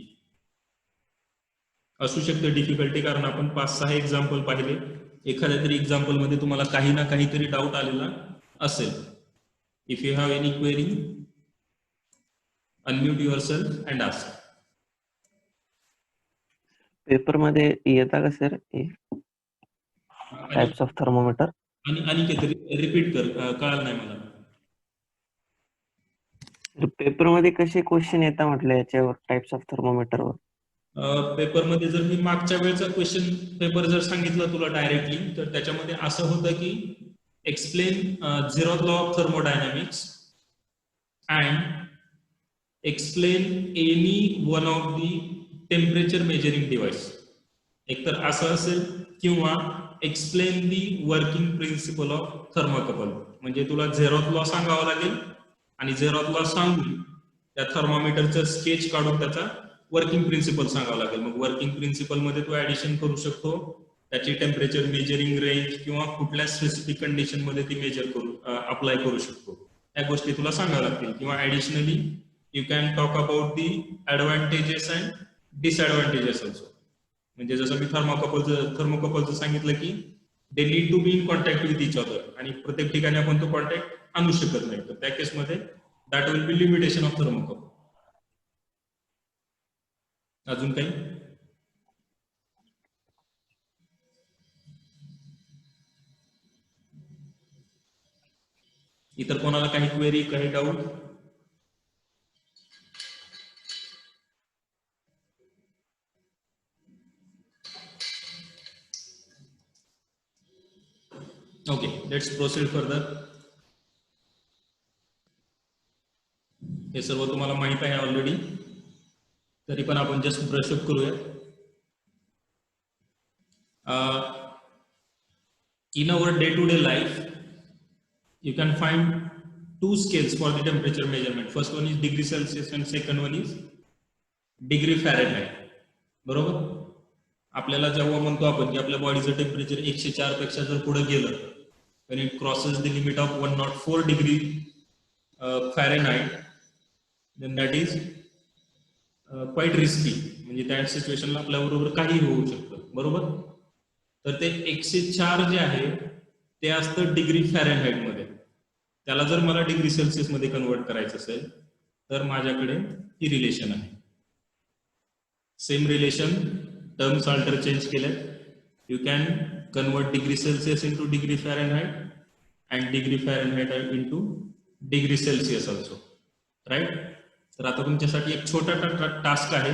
S1: असू शकते difficulty कारण आपण 5-6 example पाहिले. एखाद्या तरी example मध्ये तुम्हाला काही ना काहीतरी डाऊट आलेला असेल. If you have any query, unmute yourself and ask.
S3: Paper मध्ये येता का सर टाइप्स ऑफ थर्मोमीटर?
S1: आणि काहीतरी रिपीट कर, कळालं नाही मला.
S3: पेपर मध्ये कसे क्वेश्चन येतात म्हटलं याच्यावर, टाइप्स ऑफ थर्मोमीटरवर?
S1: पेपरमध्ये जर मी मागच्या वेळेचा क्वेश्चन पेपर जर सांगितलं तुला डायरेक्टली, तर त्याच्यामध्ये असं होतं की explain zeroth law of thermodynamics and explain any one of the temperature measuring device. एकतर असं असेल किंवा explain the working principle of thermocouple. म्हणजे तुला झेरोथ लॉ सांगावा लागेल आणि झेरोथ लॉ सांगून त्या थर्मोमीटरचं स्केच काढून त्याचा वर्किंग प्रिन्सिपल सांगावं लागेल. मग वर्किंग प्रिन्सिपल मध्ये तू ऍडिशन करू शकतो, त्याची टेम्परेचर मेजरिंग रेंज किंवा कुठल्या स्पेसिफिक कंडिशन मध्ये ती मेजर करू अप्लाय करू शकतो, या गोष्टी तुला सांगाव्या लागतील. किंवा additionally you can talk about the advantages and disadvantages also. म्हणजे जसं मी थर्मोकपलचं सांगितलं की they need to be in contact with each other, आणि प्रत्येक ठिकाणी आपण तो कॉन्टॅक्ट आणू शकत नाही, तर त्या केसमध्ये that will be limitation of thermocouple. अजून काही? इतर कोणाला काही क्वेरी, काही doubt? Okay, let's proceed further. हे सर्व तुम्हाला माहित आहे ऑलरेडी, तरी पण आपण जस्ट ब्रशअप करूया. In our day to day life you can find 2 scales for the temperature measurement. First one is degree Celsius and second one is degree Fahrenheit. बरोबर? आपल्याला जेव्हा म्हणतो आपण की आपल्या बॉडीचं टेम्परेचर 104 पेक्षा जर पुढे गेलं, when it crosses the limit of 104 degree Fahrenheit, then that is quite risky. म्हणजे त्या सिच्युएशनला आपल्या बरोबर काही होऊ शकतं. बरोबर? तर ते 104 जे आहे ते असतं डिग्री फॅरेनहाइट मध्ये. त्याला जर मला डिग्री सेल्सिअस मध्ये कन्वर्ट करायचं असेल तर माझ्याकडे ही रिलेशन आहे. Same relation, terms alter change केल्या. You can convert degree Celsius into degree Fahrenheit and degree Fahrenheit into degree Celsius also, right? तर आता तुमच्यासाठी एक छोटा टास्क आहे.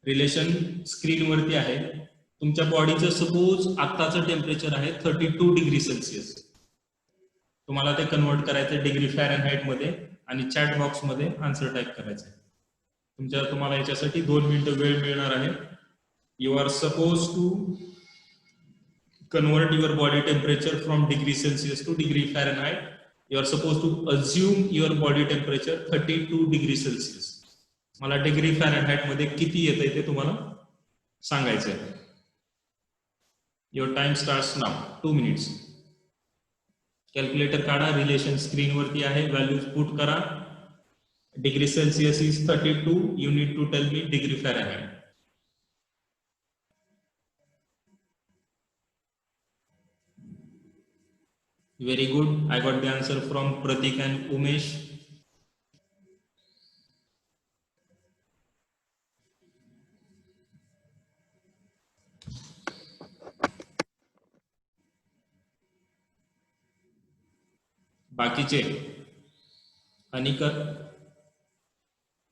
S1: रिलेशन स्क्रीनवरती आहे. तुमच्या बॉडीचं सपोज आत्ताचं टेम्परेचर आहे 32 डिग्री सेल्सिअस. तुम्हाला ते कन्वर्ट करायचं डिग्री फॅरनहाइट मध्ये आणि चॅट बॉक्स मध्ये आन्सर टाईप करायचं आहे. तुम्हाला याच्यासाठी 2 मिनिटं वेळ मिळणार आहे. You are suppose to convert your body temperature from degree Celsius to degree Fahrenheit. You are supposed to assume your body temperature 32 degree Celsius. मला डिग्री फॅरनहाइट मध्ये किती येतंय ते तुम्हाला सांगायचं आहे. Your time starts now. 2 minutes. Calculator काढा, relation screen वरती आहे, व्हॅल्यूज पुट करा. Degree Celsius is 32. You need to tell me degree Fahrenheit. Very good. I got the answer from Pratik and Umesh. बाकीचे अनिकर,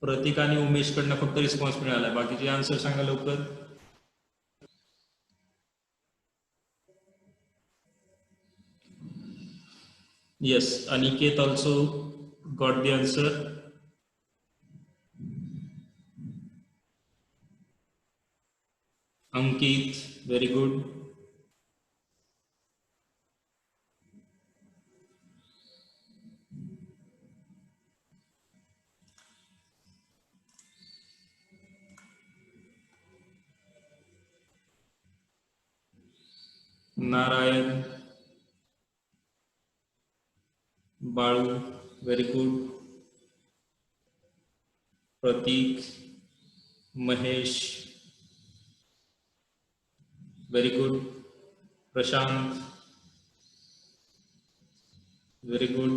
S1: प्रतीक आणि उमेश कडनं फक्त रिस्पॉन्स मिळाला. बाकीचे आन्सर सांगा लवकर. Yes, Aniket also got the answer. Ankit, very good. Narayan, Balu, very good. Pratik, Mahesh, very good. Prashant, very good.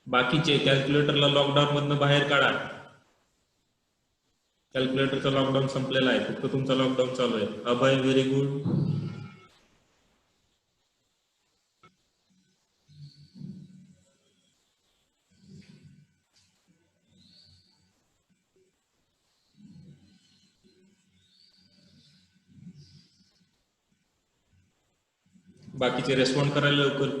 S1: बाकीचे कॅल्क्युलेटरला lockdown मधनं बाहेर काढा. कॅल्क्युलेटरचा लॉकडाऊन संपलेला आहे, फक्त तुमचा लॉकडाऊन चालू आहे. अभय, व्हेरी गुड. बाकीचे रेस्पॉन्ड करायला लवकर.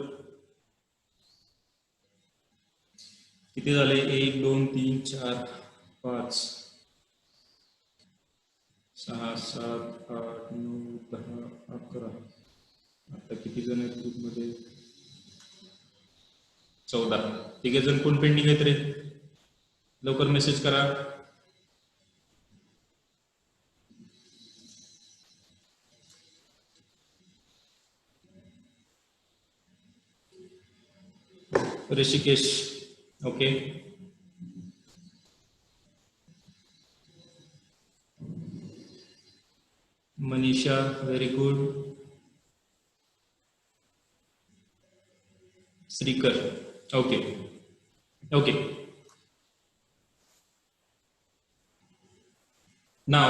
S1: किती झाले? 1 2 3 4 5 6 7 8 9 10 11. आता किती जण आहेत ग्रुपमध्ये? 14. तिघे जण कोण पेंडिंग आहेत रे? लवकर मेसेज करा. Rishikesh, okay. Manisha, very good. Shrikar, okay okay. Now,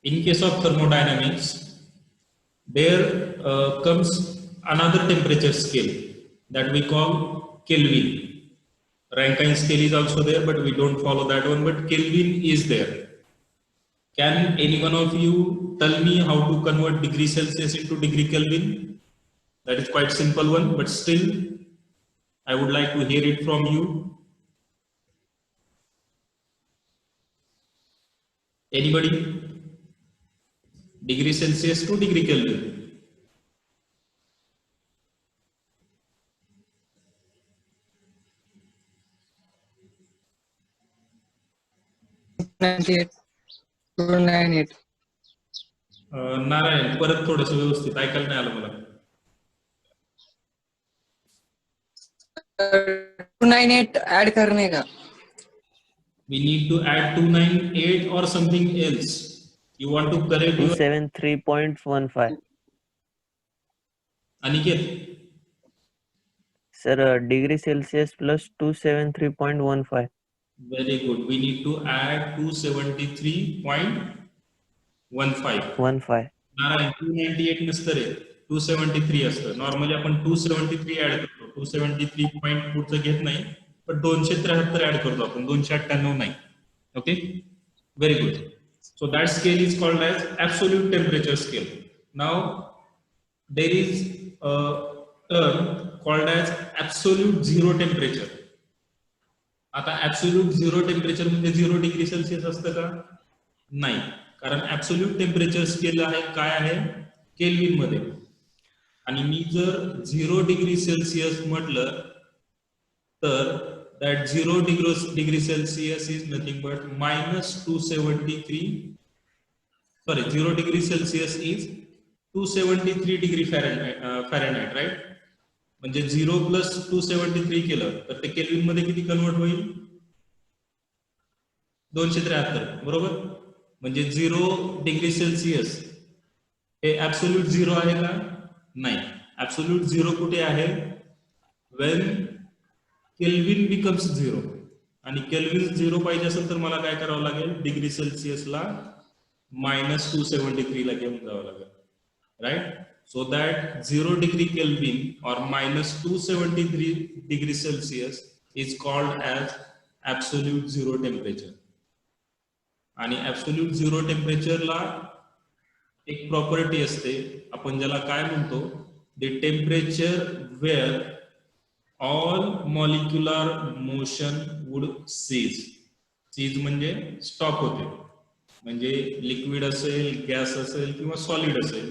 S1: in case of thermodynamics, there comes another temperature scale that we call Kelvin. Rankine scale is also there, but we don't follow that one, but Kelvin is there. Can any one of you tell me how to convert degree Celsius into degree Kelvin? That is quite simple one, but still I would like to hear it from you. Anybody? Degree Celsius to degree Kelvin. Narayan, परत थोडस व्यवस्थित ऐकायला नाही आलं मला.
S5: 298 add करने का.
S1: We need to add 298 or something else. You want to correct your
S3: 273.15.
S1: Aniket?
S3: Sir, degree Celsius plus 273.15.
S1: Very good. We need to add 273.15.
S3: 15.
S1: Narayan 298 नसतं रे, 273 असतं. नॉर्मली आपण 273 ऍड करतो. 273 पॉईंट पुढचं घेत नाही, पण 273 ऍड करतो आपण, 298 नाही. Okay, very good. So that scale is called as absolute temperature scale. Now there is a term called as absolute zero temperature. आता absolute zero temperature म्हणजे 0 डिग्री सेल्सिअस असतं का? नाही, कारण absolute temperature scale आहे काय आहे? केल्विन मध्ये. आणि मी जर 0 डिग्री सेल्सिअस म्हटलं तर that 0 degree Celsius is nothing but minus 273. Sorry, 0 degree Celsius is 273 degree Fahrenheit, right? म्हणजे 0 plus 273 केलं तर ते केल्विन मध्ये किती कन्वर्ट होईल? 273, बरोबर? म्हणजे 0 डिग्री सेल्सिअस हे ऍब्सोल्यूट झिरो आहे का? नाही. ऍब्सोल्यूट झिरो कुठे आहे? when kelvin becomes zero. आणि केल्विन झिरो पाहिजे असेल तर मला काय करावं लागेल? डिग्री सेल्सिअसला minus 273 ला घेऊन जावं लागेल, right? So that 0 degree Kelvin or minus 273 degree Celsius is called as absolute zero temperature. आणि ऍब्सोल्यूट झिरो टेम्परेचरला एक प्रॉपर्टी असते, आपण ज्याला काय म्हणतो? The temperature where all molecular motion would cease. cease म्हणजे स्टॉप होते, म्हणजे लिक्विड असेल, गॅस असेल किंवा सॉलिड असेल.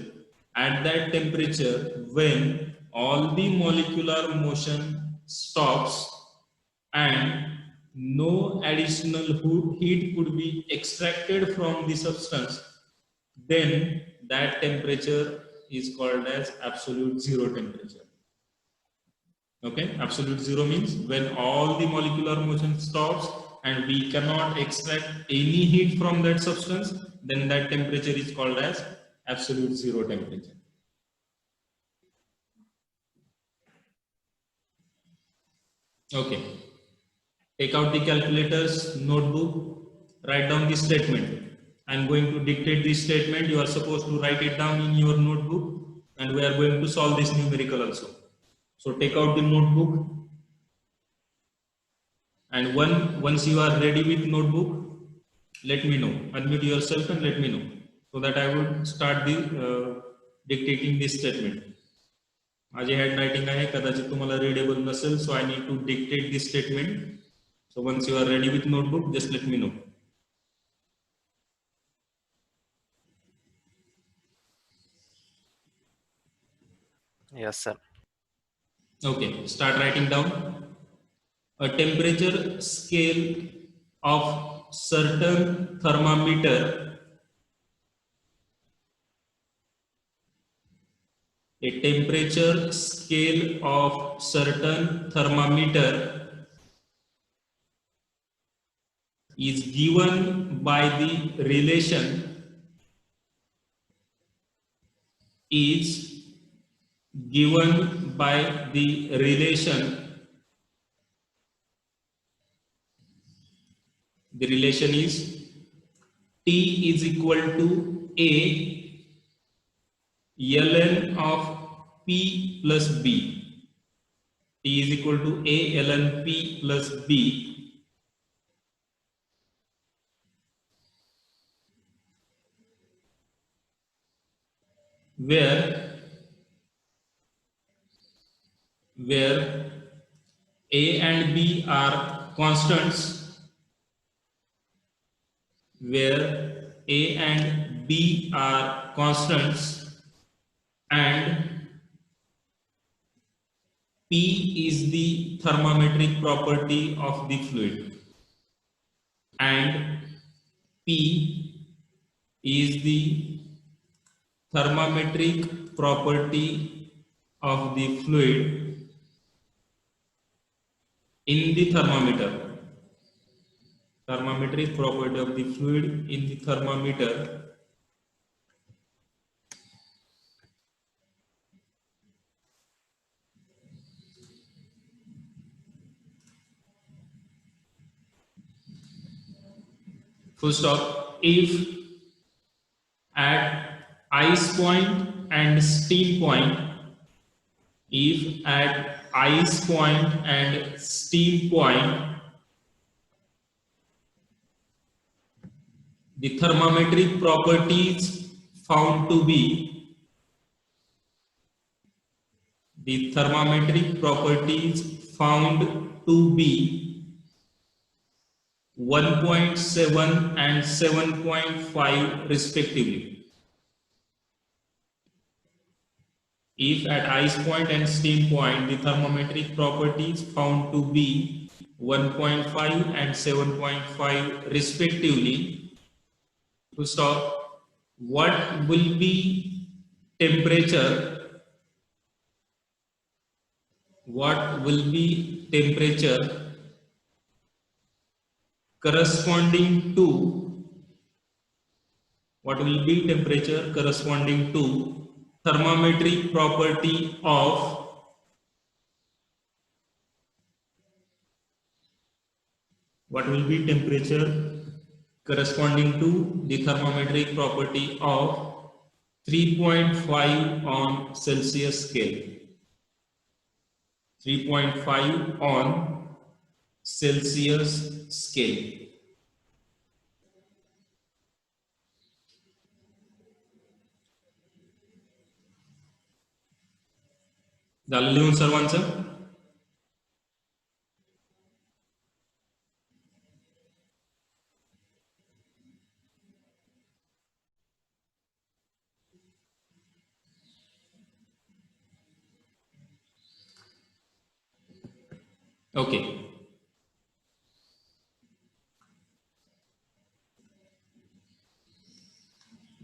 S1: at that temperature when all the molecular motion stops and no additional heat could be extracted from the substance, then that temperature is called as absolute zero temperature. Okay, absolute zero means when all the molecular motion stops and we cannot extract any heat from that substance, then that temperature is called as absolute zero temperature. Okay, take out the calculators, notebook, write down the statement. I'm going to dictate this statement. You are supposed to write it down in your notebook, and we are going to solve this numerical also. So take out the notebook, and once you are ready with notebook, let me know. Unmute yourself and let me know so that I would start the dictating this statement. माझी handwriting आहे, कदाचित तुम्हाला readable नसेल, so I need to dictate this statement. So once you are ready with notebook, just let me know.
S2: Yes, sir.
S1: Okay, start writing down. A temperature scale of certain thermometer is given by the relation the relation is T is equal to A ln of P plus B. T is equal to A ln P plus B, where A and B are constants, and P is the thermometric property of the fluid, and P is the thermometric property of the fluid in the thermometer. Thermometric property of the fluid in the thermometer full stop. If at ice point and steam point, ice point and steam point, the thermometric properties found to be 1.7 and 7.5 respectively. If at ice point and steam point the thermometric properties found to be 1.5 and 7.5 respectively, to stop, what will be temperature? What will be temperature corresponding to thermometric property of what will be temperature corresponding to the thermometric property of 3.5 on Celsius scale. 3.5 on Celsius scale. झालं लिहून सर्वांचं? Okay.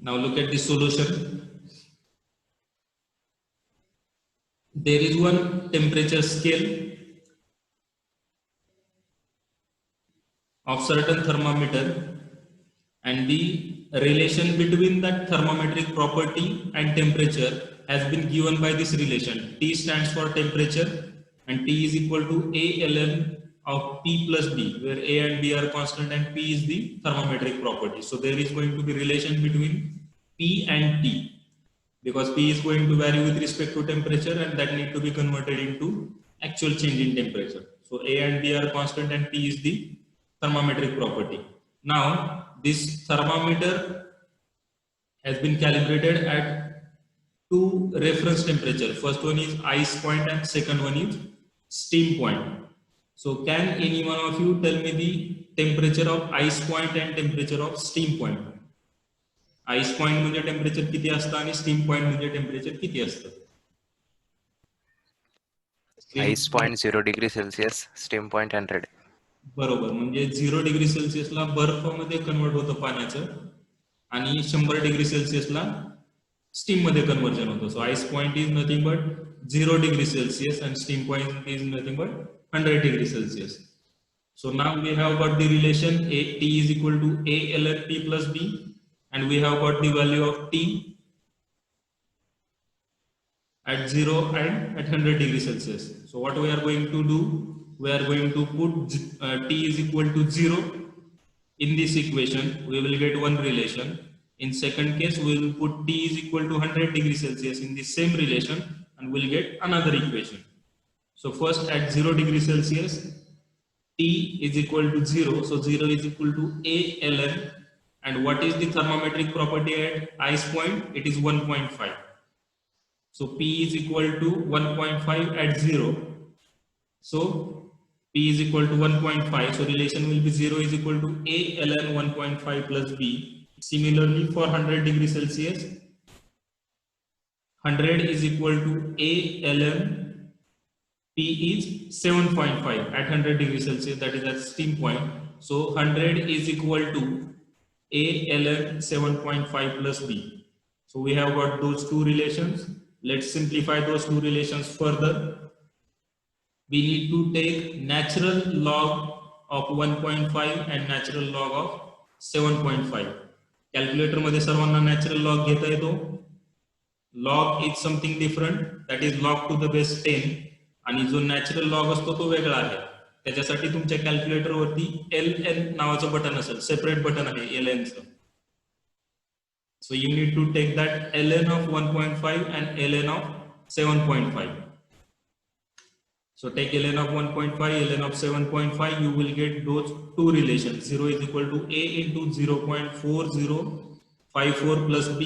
S1: Now look at the solution. There is one temperature scale of certain thermometer, and the relation between that thermometric property and temperature has been given by this relation. T stands for temperature and T is equal to A ln of P plus B, where A and B are constant and P is the thermometric property. So there is going to be relation between P and T, because P is going to vary with respect to temperature and that need to be converted into actual change in temperature. So A and B are constant and P is the thermometric property. Now this thermometer has been calibrated at two reference temperature. First one is ice point and second one is steam point. So can any one of you tell me the temperature of ice point and temperature of steam point? Ice point म्हणजे temperature किती असतं आणि steam point म्हणजे temperature किती असतं?
S2: ice point 0 degree Celsius, steam point 100.
S1: बरोबर, म्हणजे 0 degree सेल्सिअसला बर्फामध्ये convert होतं पाण्याचं आणि 100 डिग्री सेल्सिअसला स्टीम मध्ये कन्वर्जन होतं. So ice point is nothing but 0 degree Celsius and steam point is nothing but 100 degree Celsius. So now we have got the relation T is equal to A ln P plus B, and we have got the value of T at 0 and at 100 degree Celsius. So what we are going to do, we are going to put T is equal to 0 in this equation. We will get one relation. In second case, we will put T is equal to 100 degree Celsius in the same relation and we'll get another equation. So first at 0 degree Celsius, T is equal to 0. So 0 is equal to A ln, and what is the thermometric property at ice point? It is 1.5. So P is equal to 1.5 at 0. So P is equal to 1.5. So relation will be 0 is equal to A ln 1.5 plus B. Similarly for 100 degree Celsius, 100 is equal to A ln P is 7.5 at 100 degree Celsius, that is at steam point. So 100 is equal to A ln 7.5 plus B. So we have got those two relations. Let's simplify those two relations further. We need to take natural log of 1.5 and natural log of 7.5. Calculator मध्ये सर्वांना natural log घेता येतो. Log is something different, that is log to the base 10, आणि जो natural log असतो तो वेगळा आहे. त्याच्यासाठी तुमच्या कॅल्क्युलेटर वरती ln नावाचं बटन असेल, सेपरेट बटन आहे ln चं. So you need to take that ln of 1.5 and ln of 7.5. So take ln of 1.5, ln of 7.5, you will get those two relations. 0 is equal to a into 0.4054 plus b.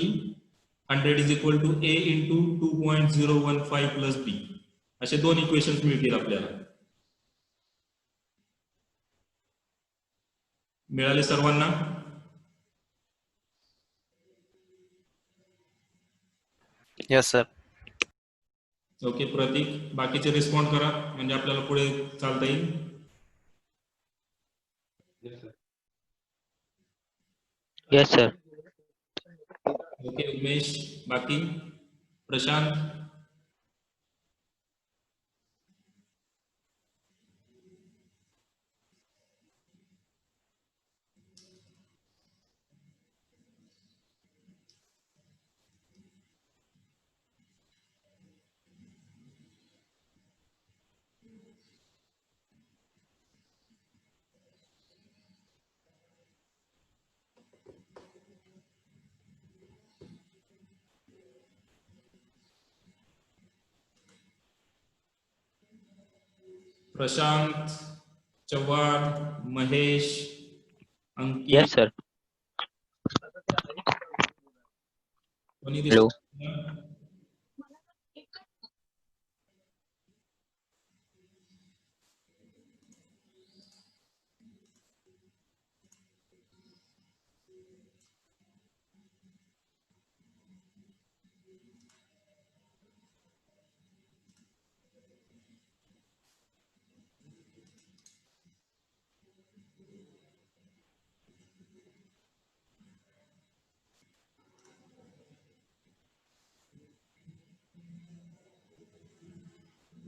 S1: 100 is equal to a into 2.015 plus b. असे दोन equations मिळतील आपल्याला. मिळाले सर्वांना?
S2: Yes, sir.
S1: Okay प्रतीक, बाकीचे respond करा म्हणजे आपल्याला पुढे चालता येईल.
S4: Yes sir.
S1: ओके उमेश, बाकी प्रशांत. प्रशांत, चव्हाण, महेश, अंकित.
S4: Yes sir.
S1: कोणी
S4: Hello.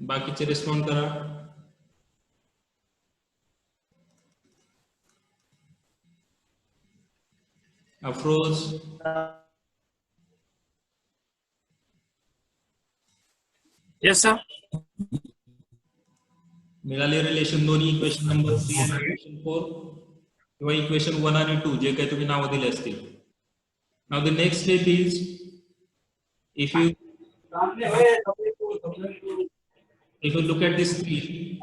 S1: बाकीचे रिस्पॉन्ड करा. Afroz,
S5: yes sir.
S1: मिळाले रिलेशन दोन्ही इक्वेशन नंबर 3 आणि इक्वेशन 4 किंवा इक्वेशन 1 आणि 2 जे काही तुम्ही नाव दिले असतील. Now the next step is if you look at this screen,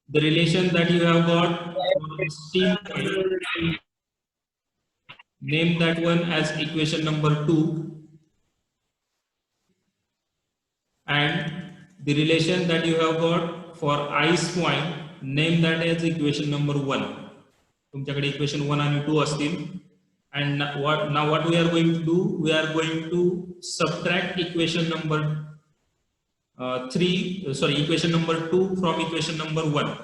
S1: the relation that you have got for steam point, name that one as equation number 2, and the relation that you have got for ice point, name that as equation number 1. तुमच्याकडे equation 1 आणि 2 असतील. And what we are going to do, we are going to subtract equation number equation number 2 from equation number 1.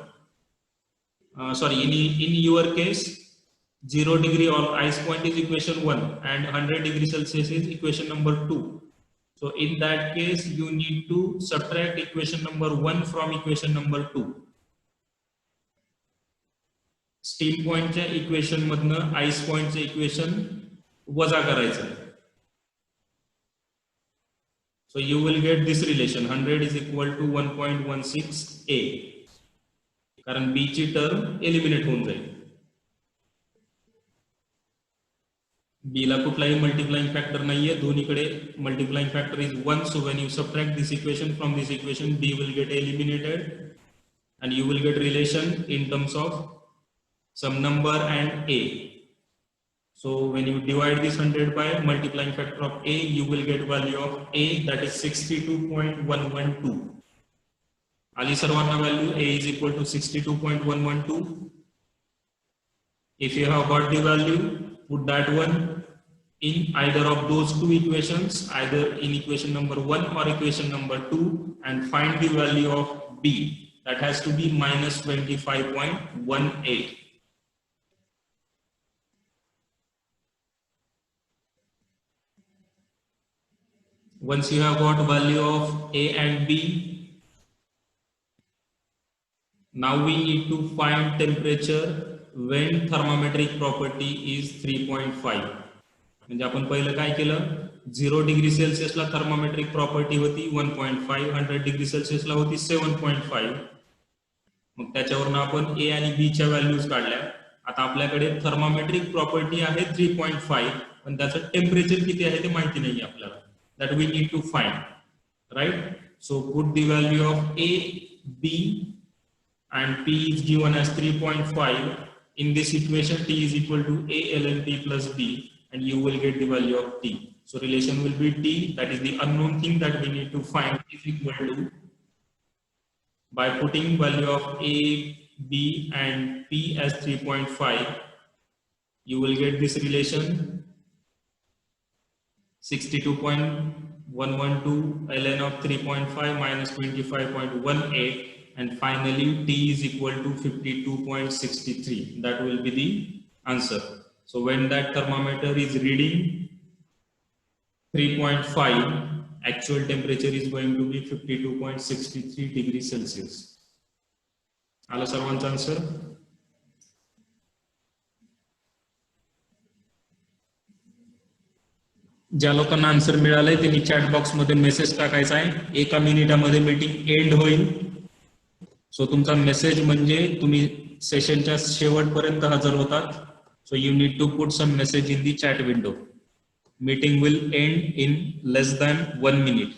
S1: In your case 0 degree on ice point is equation 1 and 100 degree Celsius is equation number 2. So in that case you need to subtract equation number 1 from equation number 2. Steam पॉइंटच्या equation मधनं ice पॉइंटचं equation वजा करायचं. So you will get this relation 100 is equal to 1.16 a, कारण b ची term eliminate होऊन जाईल. b ला कुठलाही मल्टिप्लाइंग फॅक्टर नाहीये, दोन्हीकडे multiplying factor is 1. So when you subtract this equation from this equation b will get eliminated and you will get relation in terms of some number and a. So when you divide this 100 by multiplying factor of a, you will get value of a, that is 62.112. Ali sarvana value a is equal to 62.112. If you have got the value, put that one in either of those two equations, either in equation number 1 or equation number 2, and find the value of b. That has to be minus 25.18. Once you have got value of a and b, now we need to find temperature when thermometric property is 3.5. म्हणजे आपण पहिलं काय केलं, 0 degree Celsius ला thermometric property होती 1.5, 100 degree Celsius ला होती 7.5. मग त्याच्यावरून आपण a आणि b च्या व्हॅल्यूज काढल्या. आता आपल्याकडे थर्मोमेट्रिक प्रॉपर्टी आहे 3.5, पण त्याचं टेम्परेचर किती आहे ते माहिती नाही आपल्याला. That we need to find, right? So put the value of a B and P is given as 3.5. In this equation, T is equal to A ln T plus B, and you will get the value of T. So relation will be T, that is the unknown thing that we need to find, is equal to, by putting value of A, B and P as 3.5, you will get this relation 62.112 ln of 3.5 minus 25.18, and finally T is equal to 52.63. That will be the answer. So when that thermometer is reading 3.5, actual temperature is going to be 52.63 degrees Celsius. आला सर्वांचा answer? ज्या लोकांना answer मिळालंय त्यांनी chat box मध्ये message टाकायचा आहे. 1 मिनिटामध्ये मीटिंग एंड होईल. सो तुमचा मेसेज म्हणजे तुम्ही सेशनच्या शेवटपर्यंत हजर होतात. So you need to put some message in the chat window. Meeting will end in less than 1 minute.